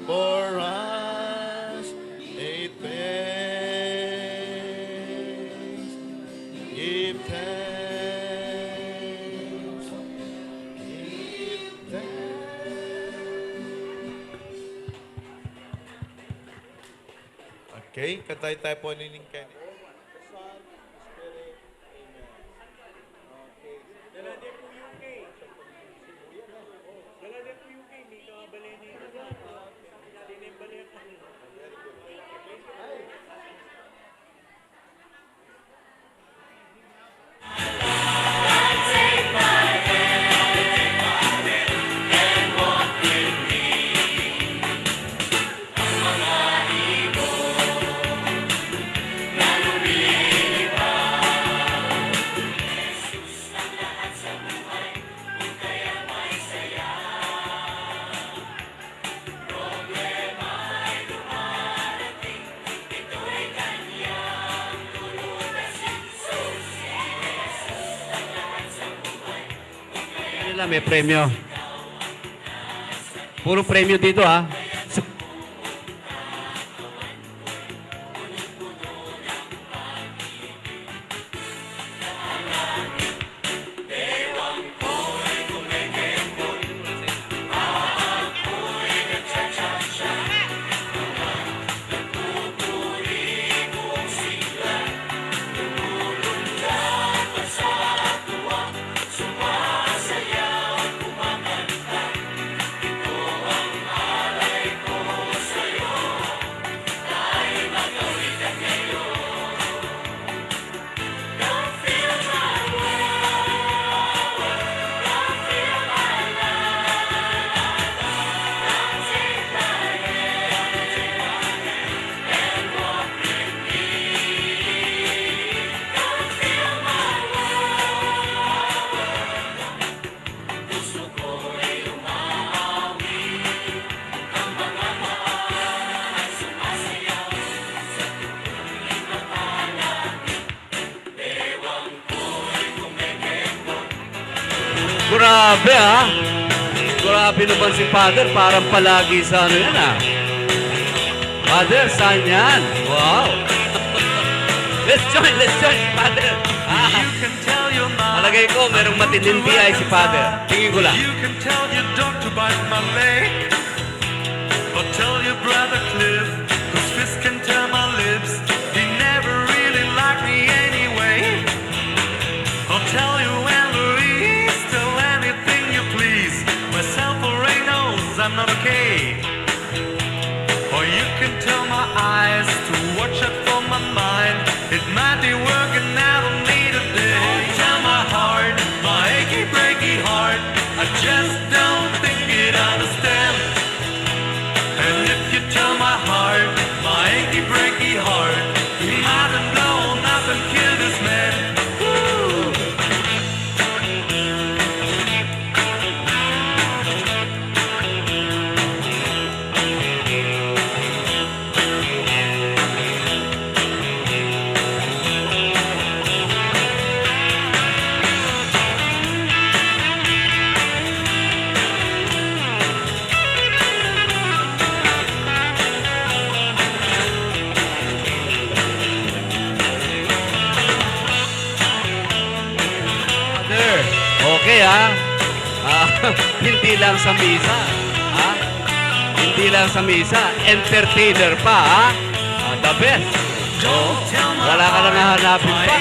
For us, a thanks, give thanks, give thanks. Okay, katay tayo po ni Kenny. May premyo. Puro premyo dito, ha? Grabe, ha? Grabe naman si Father. Parang palagi sa ano yan, ha? Father, saan yan? Wow! Let's join, Father! Malagay ko, merong matinding BI si Father. Tingin ko lang. You can tell your dog to bite my leg, or tell your brother Cliff, whose fist can turn my lips. He never really liked me anyway. I'll tell you Eloise, tell anything you please. Myself already knows I'm not okay. Or you can tell my eyes to watch out for my mind. It might be working, I don't need a day. Tell my heart, my achy breaky heart, I just don't think it understands. And if you tell my heart, my achy breaky heart, you might have blown up and killed this man. Woo! Okay, ha? Hindi lang sa misa. Ha? Hindi lang sa misa. Entertainer pa, ha? The best. So, wala ka lang hahanapin pa.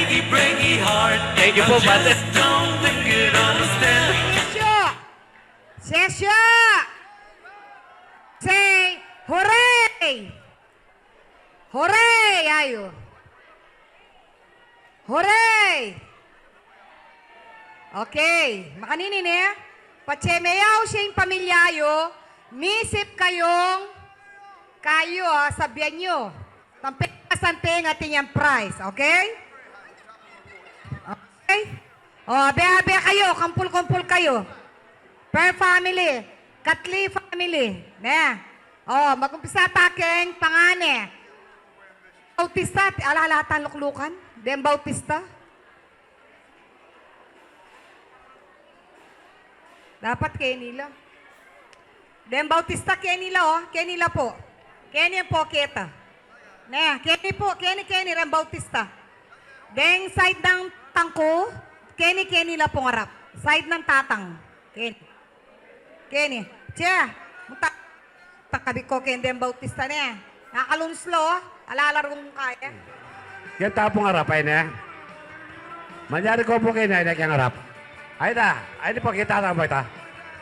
Thank you po, Father. Sesya! Say, hooray! Hooray! pamilyayo. Hooray! Okay, makaninin eh. Pachemeyaw siyang pamilyayo, misip kayo, sabihan nyo. Tamping ating yung price, okay? Okay? O, be kayo, kampul-kumpul kayo. Per family, Katli family. Ne? O, mag-umpisa taking pangane. Bautista, alalatan luklukan? Dem Bautista? Dapat kayo nila. Dem Bautista kayo nila, oh. Kayo nila po. Kayo po, kita. Ne, kayo po, kayo Dem Bautista. Deng side ng tangko, kayo nila po ngarap. Side ng tatang. Kayo. Tiya, takabi ko kayo Dem Bautista ne. Nakalunslo, alalarong kaya. Yan tapong harap ay na. Manyari ko po kayo na yung harap. Ay na po kita na ba ita?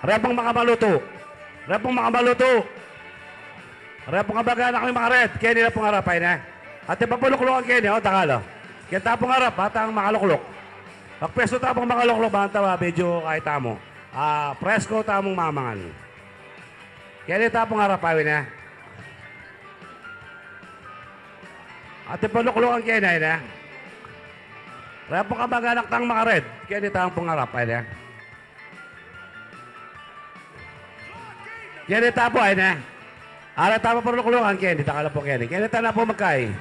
Repong makamaluto. Repong kabaga na kami makaret. Kaya nila pong harap ay na. At ipapuluklok kayo niya, o takalo. Kaya tapong harap, batang makaluklok. Pag peso tapong makaluklok, banta medyo kahit tamo. Presko tamong mamangan. Kaya nila tapong harap ay na. At ipaluklukan kayo na. Kaya po kamag-anak tang makared. Kaya nito ang pangarap ay na. Kaya nito po ay na. Ara tama paluklukan kayo nito. Kala po kayo. Kaya nito na po magkay.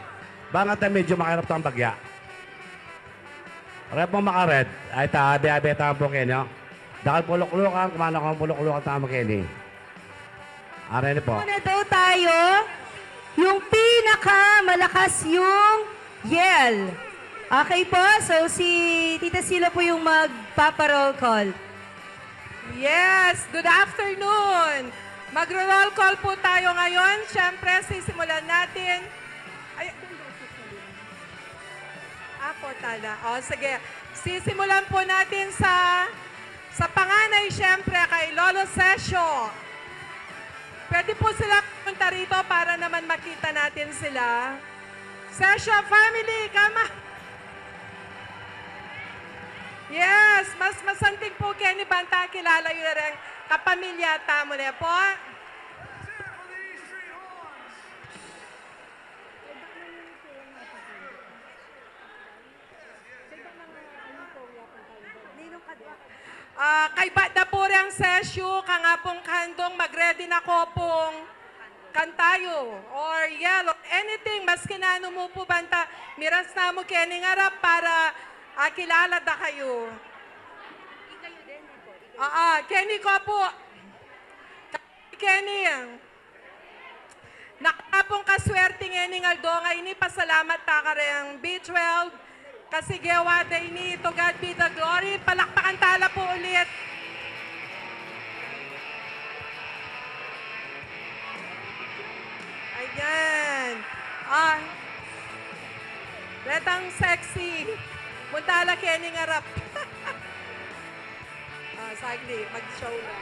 Bangat na medyo makirap tang bagya. Kaya po makared. Ay tabi-abi tama po kayo. Dahil puluklukan, kumana ko ang puluklukan tama kayo. Ara nito po. Ano daw tayo? Yung pinakamalakas yung yell. Okay po, so si Tita Sila po yung magpapa-roll call. Yes, good afternoon. Magro-roll call po tayo ngayon. Siyempre, sisimulan natin. Ay, portal na. O, sige. Sisimulan po natin sa panganay, siyempre, kay Lolo Sesio. Pwede po sila punta rito para naman makita natin sila. Sesio family, kama. Yes, mas masanting po kayo ni Banta, kilala yun na rin kapamilya tamo na po. Kay Bata po rin Sesio, nga pong kandong mag-ready na ko pong kantayo or yellow, anything, mas kinano mo po Banta, miras na mo kening harap para kilala da kayo. Kenny ko po. Kenny. Nakapong kaswerte ng Aldo nga ini pasalamat ta ka rin B12 kasi gawa day ni to God be the glory. Palakpakan tala po ulit. Ayan. Letang sexy. Muntala Kenny nga rap. Sagli, mag-show na.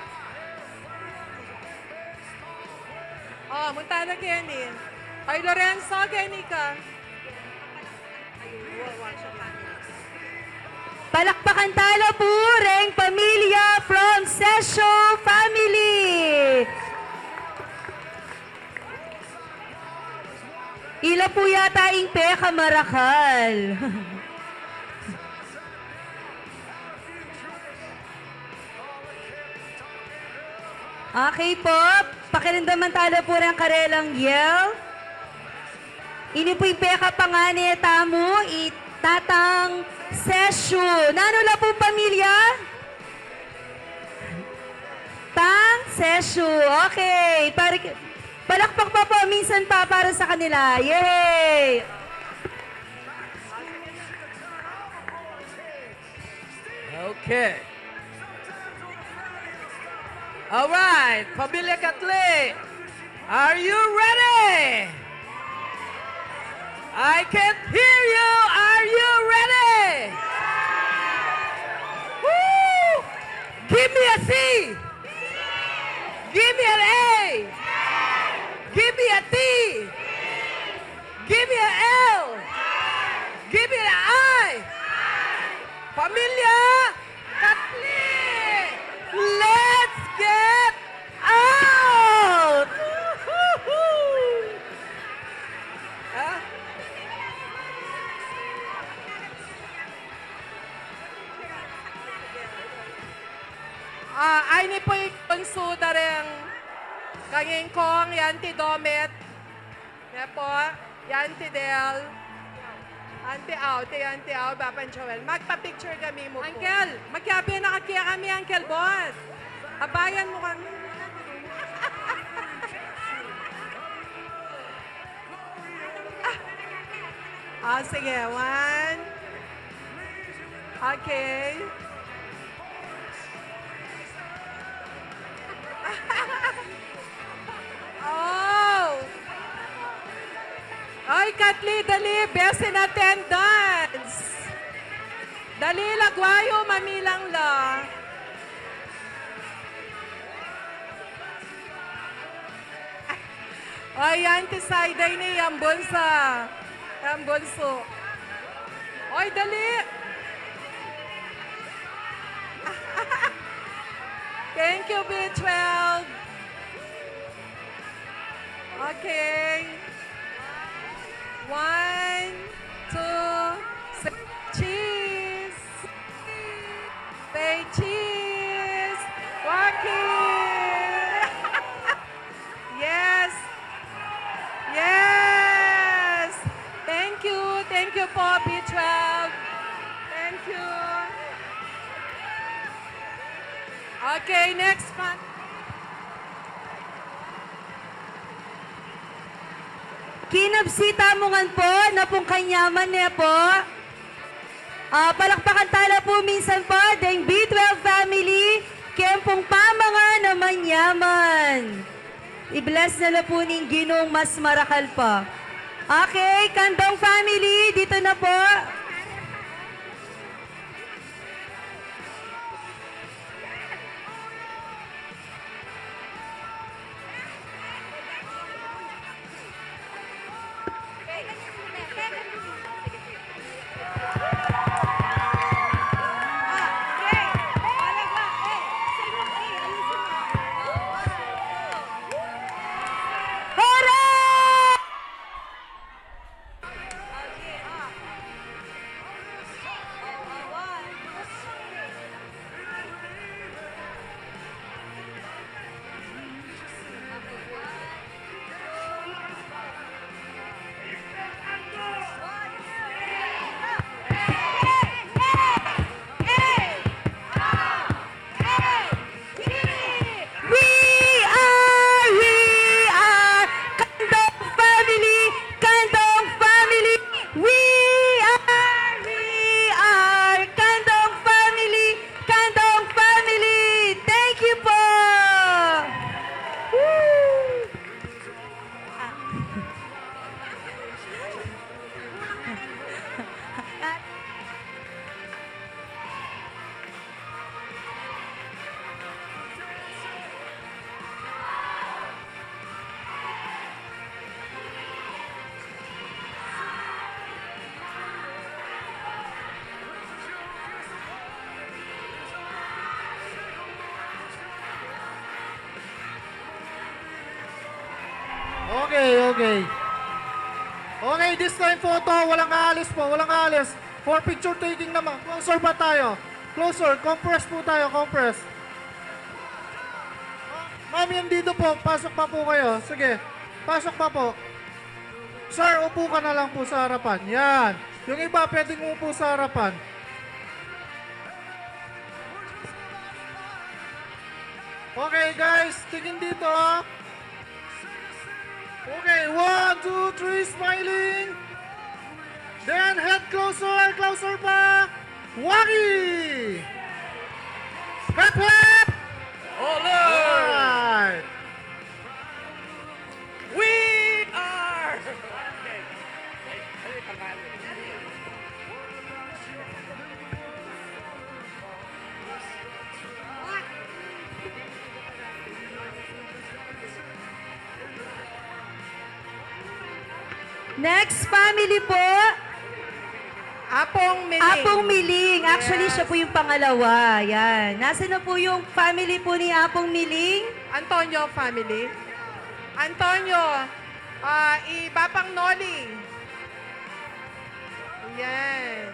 Muntala Kenny. Ay, Lorenzo, Kenny ka. Palakpakan tala po, Reng Pamilya from Sesio Family. Ila po yata ing peka marakal. Okay po, pakirindaman tala po ng karelang yell. Ini po yung peka pangani tamo, itatang Sesio. Nano la po pamilya? Tang Sesio. Okay, palakpak pa po minsan pa para sa kanila. Yay! Okay. All right, Pamilya Katli, are you ready? I can't hear you. Are you ready? Woo! Give me a C. Give me an A. Give me a T. Give me an L. Kanging Kong, Yanti Domet. Yan po. Yanti Del. Yanti Au, Bapan Joel. Magpa-picture kami mo po. Uncle, magkabi nakakiya kami, Uncle Bon. Habayan mo kami. Sige. One. Okay. Oh! Ay, Katli, dali. Best in attendance. Dali, lagwayo, mamilang la. Ay, anti-side-eye ni Yambulsa. Yambulso. Ay, dali. Thank you, B12. Okay. 1, 2, say cheese. Say cheese. Working. Yes. Yes. Thank you po, B12. Thank you. Okay, next one. Kinabsita mo nga po, na pong kanyaman niya po. Palakpakan tala po minsan po, deng B12 family, kempong pamanga naman yaman. I-bless na po ning Ginong mas marakal pa. Okay, Kandong family, dito na po. Okay. Okay, this time photo. Walang aalis po, walang aalis. For picture taking naman. Closer ba tayo? Closer. Compress po tayo, compress. Ma'am, yan dito po. Pasok pa po kayo. Sige, pasok pa po. Sir, upo ka na lang po sa harapan. Yan. Yung iba, pwedeng upo sa harapan. Okay, guys. Tingin dito. Okay, 1, 2, 3, smiling. Then head closer, closer pa. Wagi! Clap, clap! Alright! We are! Next family po, Apong Miling. Apong Miling. Actually, siya po yung pangalawa. Yan. Nasaan na po yung family po ni Apong Miling? Antonio family. Antonio, Ibapang Noli. Yan.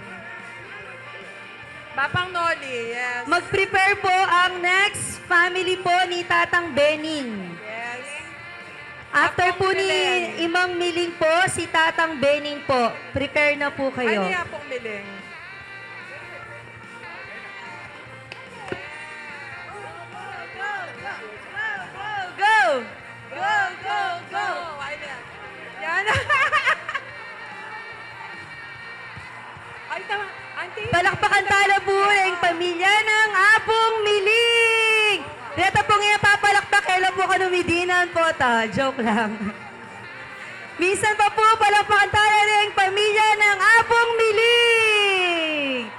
Bapang Noli, yes. Mag-prepare po ang next family po ni Tatang Bening. Yes. After po ni Miling. Imang Miling po, si Tatang Bening po. Prepare na po kayo. Ano yung Apong Miling? Go! Go, go, go! Ano yan? Yan. Ay, tama. Auntie. Palakpakan tala po ang pamilya ng Apong Miling! Dito po ngayon papalakpak, kailan po ka numidinan po ta. Joke lang. Minsan pa po palakpakan tala ng pamilya ng Apong Miling!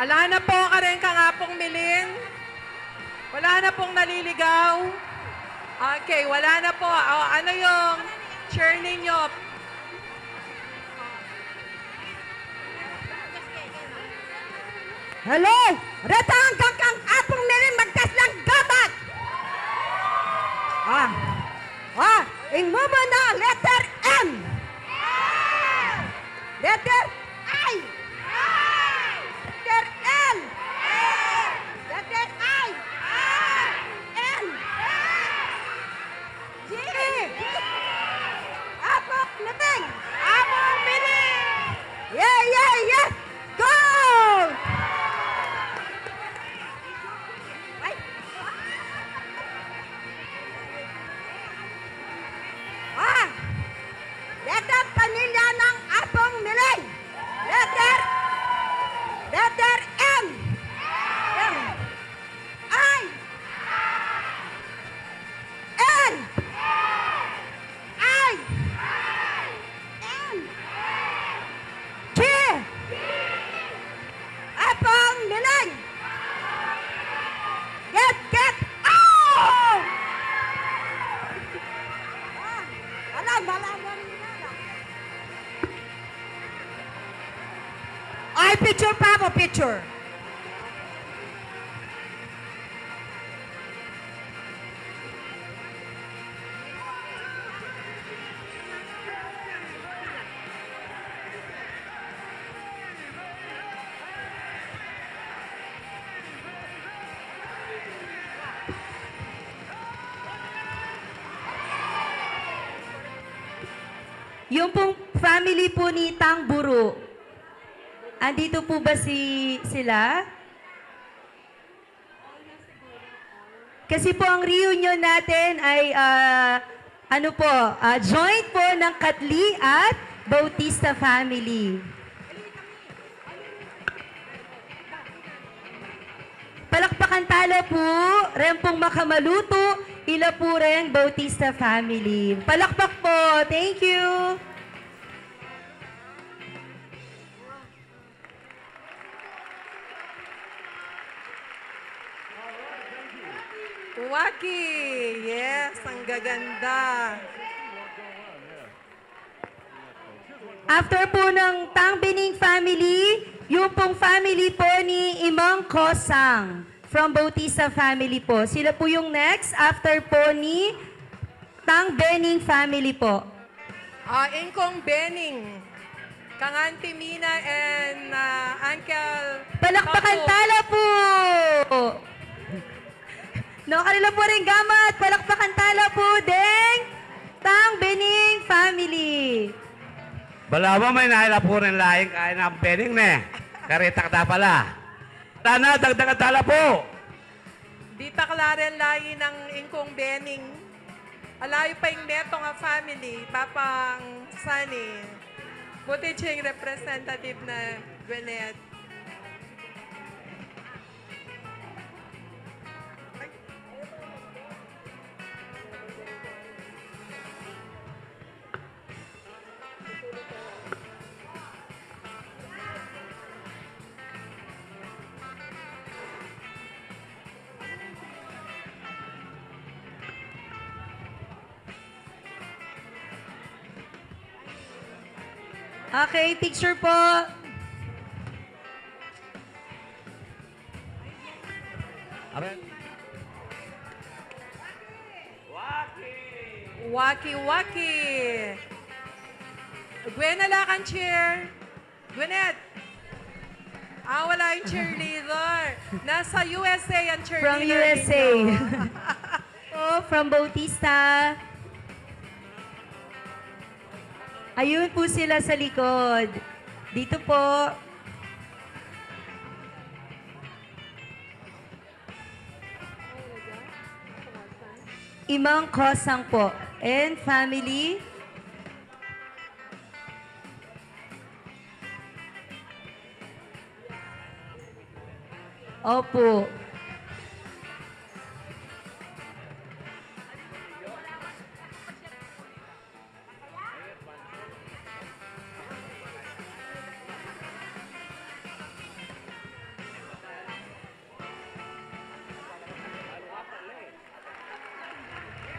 Ala na po ka rin kang Apong Miling. Wala na pong naliligaw. Okay, wala na po. O, ano yung cheer ninyo? Hello! Retang kang Apong Miling magkaslang gabat! Ingmuma na letter M! Letter I! Letter L! Letter I! N! G! Apong Miling! Apong Miling! Yeah, yeah, yeah! Go! Ay! Letter pamilya ng Apong Miling! Letter M! M! I! N! I! N! G! Apong Miling! Get out! Malaman ay, picture pa ako, picture. Yung pong family po ni Tang Buro, andito po ba sila? Kasi po ang reunion natin ay joint po ng Katli at Bautista family. Palakpakan tala po, Rempong Makamaluto, ila po rin Bautista family. Palakpak po, thank you. Waki! Yes, ang gaganda. After po ng Tang Bening family, yung pong family po ni Imang Kosang from Bautista family po. Sila po yung next after po ni Tang Bening family po. Ingkong Bening, kang Auntie Mina and Uncle Palakpakan Papu. tala po! No, kanila po rin gamat. Palakpakan tala po, Deng Tang Bening family. Balawa may naila po rin laing kain ng pening ne. Karitak na pala. Sana dagdagan tala po. Di taklaren layi ng Ingkong Bening. Alayo pa yung neto nga family, Papang Sunny. Buti siyang representative na Gwinnett. Okay, picture po. Waki-waki. Gwen, ala kang cheer. Gwyneth. Wala yung cheerleader. Nasa USA ang From cheerleader. USA. ninyo. Oh, from Bautista. Ayun po sila sa likod. Dito po. Imang Kosang po. And family. Opo.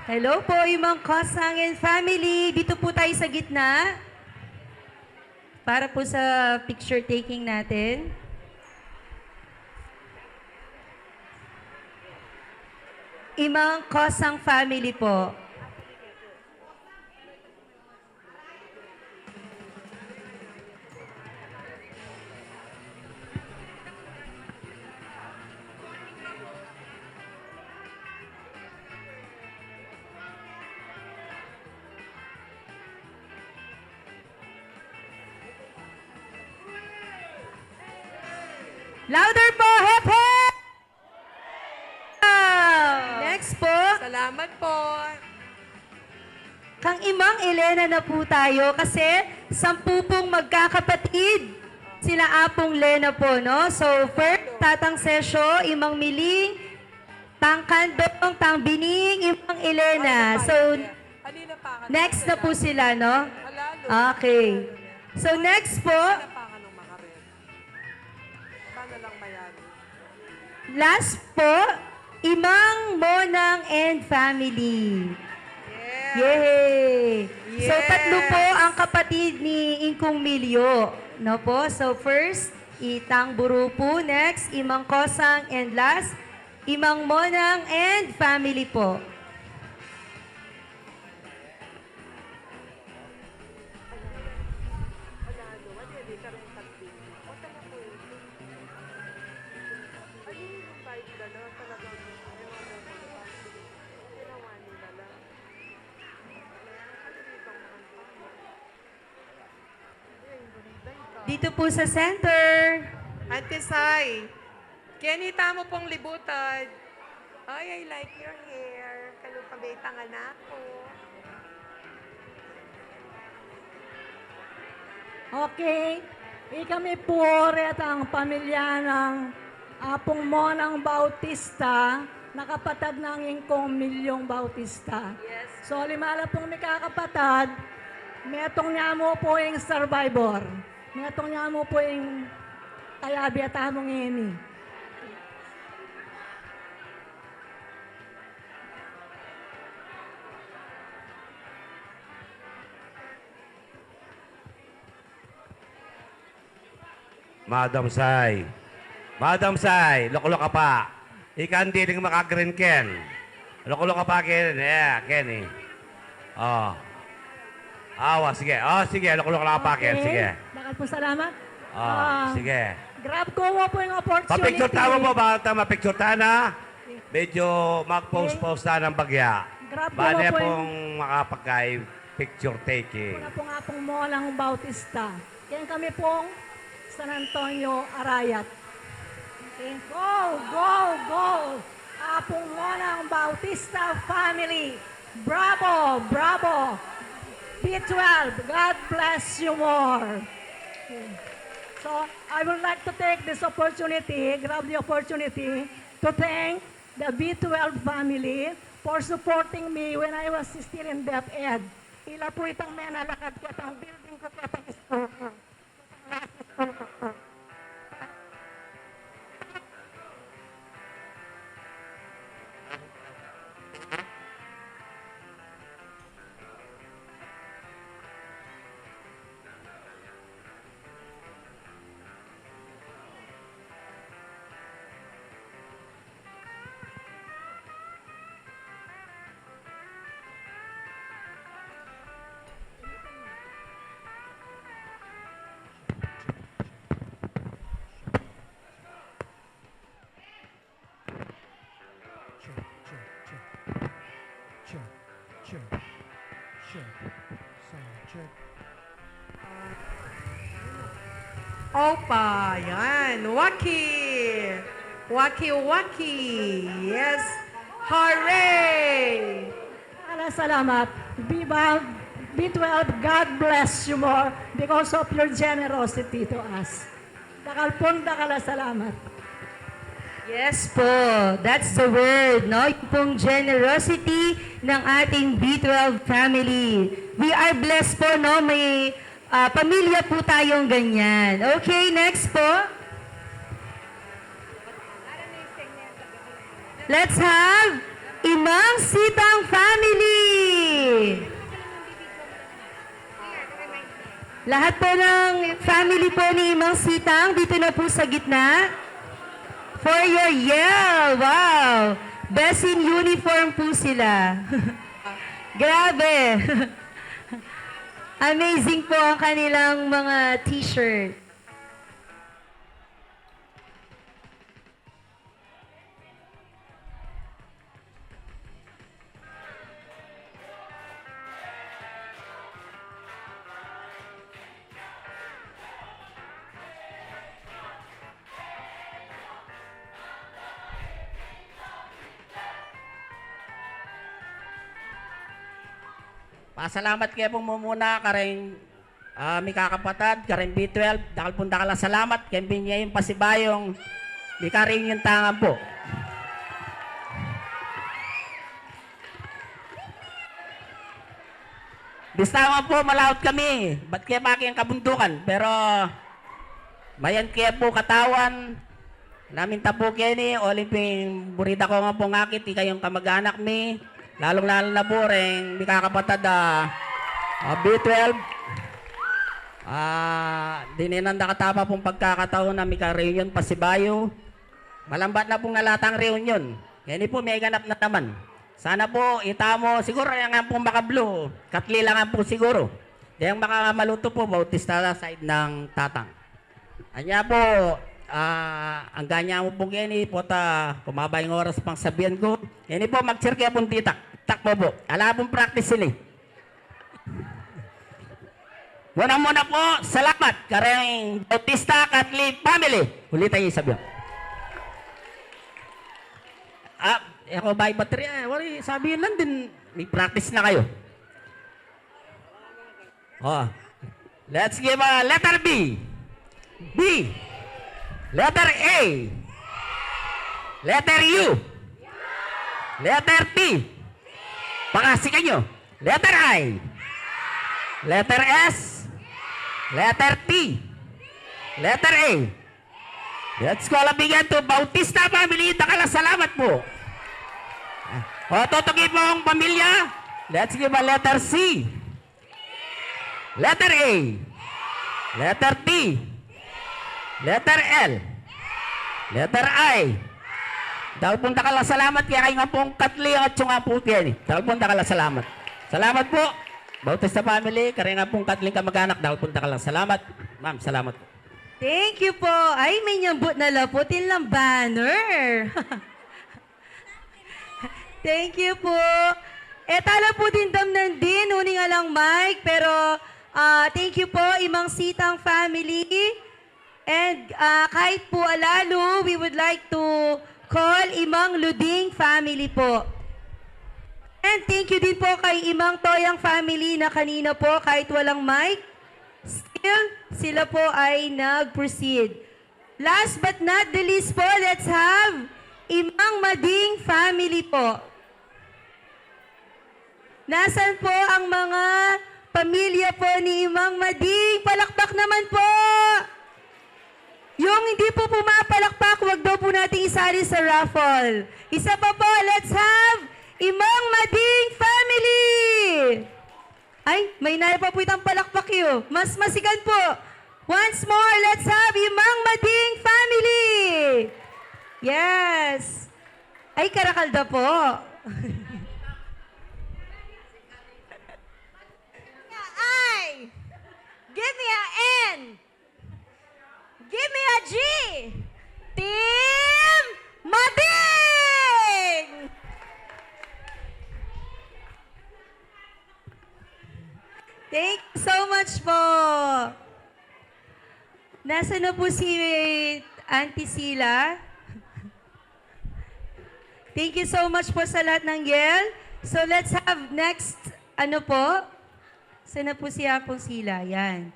Hello po, Imang Kosang and family. Dito po tayo sa gitna. Para po sa picture taking natin. Imang Kosang family po. Louder po! Hip hip! Next po. Salamat po. Kang Imang Elena na po tayo kasi 10 pong magkakapatid. Sila Apong Lena po, no? So, first, Tatang Sesyo, Imang Miling, Tang Kandong, Tang Bining, Imang Elena. So, Halina pa ka. next na po sila, no? Halalo. Okay. So, next po, Halina pa ka nung makarin. Paano lang mayari? last po, Imang Monang and family. Yeah. Yay! So, Yes. 3 po ang kapatid ni Ingkong Milyo. No po? So, first, Itang Burupu. Next, Imang Kosang. And last, Imang Monang and family po. Dito po sa center. Auntie Sai, kinita mo pong libutan. Ay, I like your hair. Kalupabita nga na ako. Okay. Kami po rin ang pamilya ng Apong Monang Bautista, nakapatad ng Ingkong Milyong Bautista. So, limala pong may kakapatad, metong niya mo po yung survivor. Metong niya mo po yung kayabi at among ini. Madam Sai. Madam Sai, loko-loko ka pa. Ikan di rin makagreen Ken. Loko-loko ka pa, Ken. Yeah, Kenny. Oh. Awa, sige. Oh, sige. Loko-loko ka pa, Ken. Sige. Bakit po salamat. Oh, sige. Grab ko mo po yung opportunity. Papicture tayo mo ba? Mapicture tayo na. Medyo mag-post-post na ng bagya. Grab ko Bale mo po yung... pong makapagkay picture taking. Wala po nga pong Monang Bautista. Kaya kami pong San Antonio Arayat. Okay. Go, go, go! Apong Monang Bautista family. Bravo, bravo! P12, God bless you more. Okay. So, I would like to take this opportunity, grab the opportunity, to thank the B12 family for supporting me when I was still in DepEd. Ila po itang menalakad ko, itang building ko, itang school ko. Opa, yan. Waki. Waki. Yes. Hooray! Salamat. B12, God bless you more because of your generosity to us. Salamat. Yes po, that's the word, no? Yung pong generosity ng ating B12 family. We are blessed po, no? May pamilya po tayong ganyan. Okay, next po. Let's have Imang Sitang family. Lahat po ng family po ni Imang Sitang, dito na po sa gitna. For your yell! Wow! Best in uniform po sila. Grabe! Amazing po ang kanilang mga t-shirt. Pasalamat kayo po muna karing may kakapatad, karing B12, dakal punta ka lang salamat, kayo niya yung pasibayong may karing yung tangan po. Bista po, malawot kami, ba't kaya baki ang kabundukan, pero mayan kaya po katawan, namin tapo kayo ni, olimping burita ko nga po ngakit, ikayong kamag-anak mi, lalong-lalo na po rin, may kakapatad B12. Dininanda katapa pong pagkakataon na may ka-reunion pasibayo. Malambat na pong nalatang reunion. Yan po may ganap na naman. Sana po itamo, siguro yan nga pong makablo. Katli lang nga po siguro. Diyang makamaluto po, Bautista side ng Tatang. Anya po, ang ganya mo po gani po kumabay ng oras pang sabihan ko. Yan po mag-cheer pong titak. Takbo po. Ala pong practice sila. Muna po, salamat kareng Bautista Catholic family. Ulit tayo sabihan. Ako by battery. Wala, sabihin lang din. May practice na kayo. Let's give a letter B. B. Letter A. Letter U. Letter T. Pakasikan nyo. Letter I. Letter S. Letter T. Letter A. Let's call a big hand to Bautista family. Salamat po. Tutugin po ang pamilya. Let's give a letter C. Letter A. Letter T. Letter L. Letter I. Dahil punta ka lang salamat kaya kayo nga pong katli at yung nga po yan. Dahil punta ka lang salamat. Salamat po. Bautista family, kaya nga pong katling kamag-anak. Dahil punta ka lang salamat. Ma'am, salamat po. Thank you po. Ay, may nyambut na laputin lang banner. Thank you po. Tala po din damnan din. Uni nga lang Mike. Pero thank you po, Imang Sitang family. And kahit po alalo, we would like to call Imang Luding family po. And thank you din po kay Imang Toyang family na kanina po kahit walang mic, still sila po ay nag-proceed. Last but not the least po, let's have Imang Mading family po. Nasaan po ang mga pamilya po ni Imang Mading? Palakpak naman po! Yung hindi po pumapalakpak, wag daw po natin isali sa raffle. Isa pa po, let's have Imang Mading family! Ay, may naya pa po itang palakpak yun. Mas masigan po. Once more, let's have Imang Mading family! Yes! Ay, karakalda po. I. Give me a N. Give me a G. Team Mading! Thank you so much po. Nasa na po si Auntie Sila? Thank you so much po sa lahat ng Yel. So let's have next, ano po? Sana po si Apong Sila. Yan.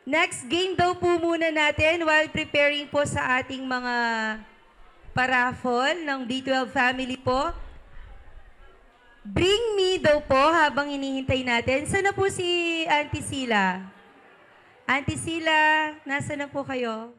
Next game daw po muna natin while preparing po sa ating mga paraffol ng B12 family po. Bring me daw po habang hinihintay natin. Sana po si Auntie Sila? Auntie Sila, nasa na po kayo?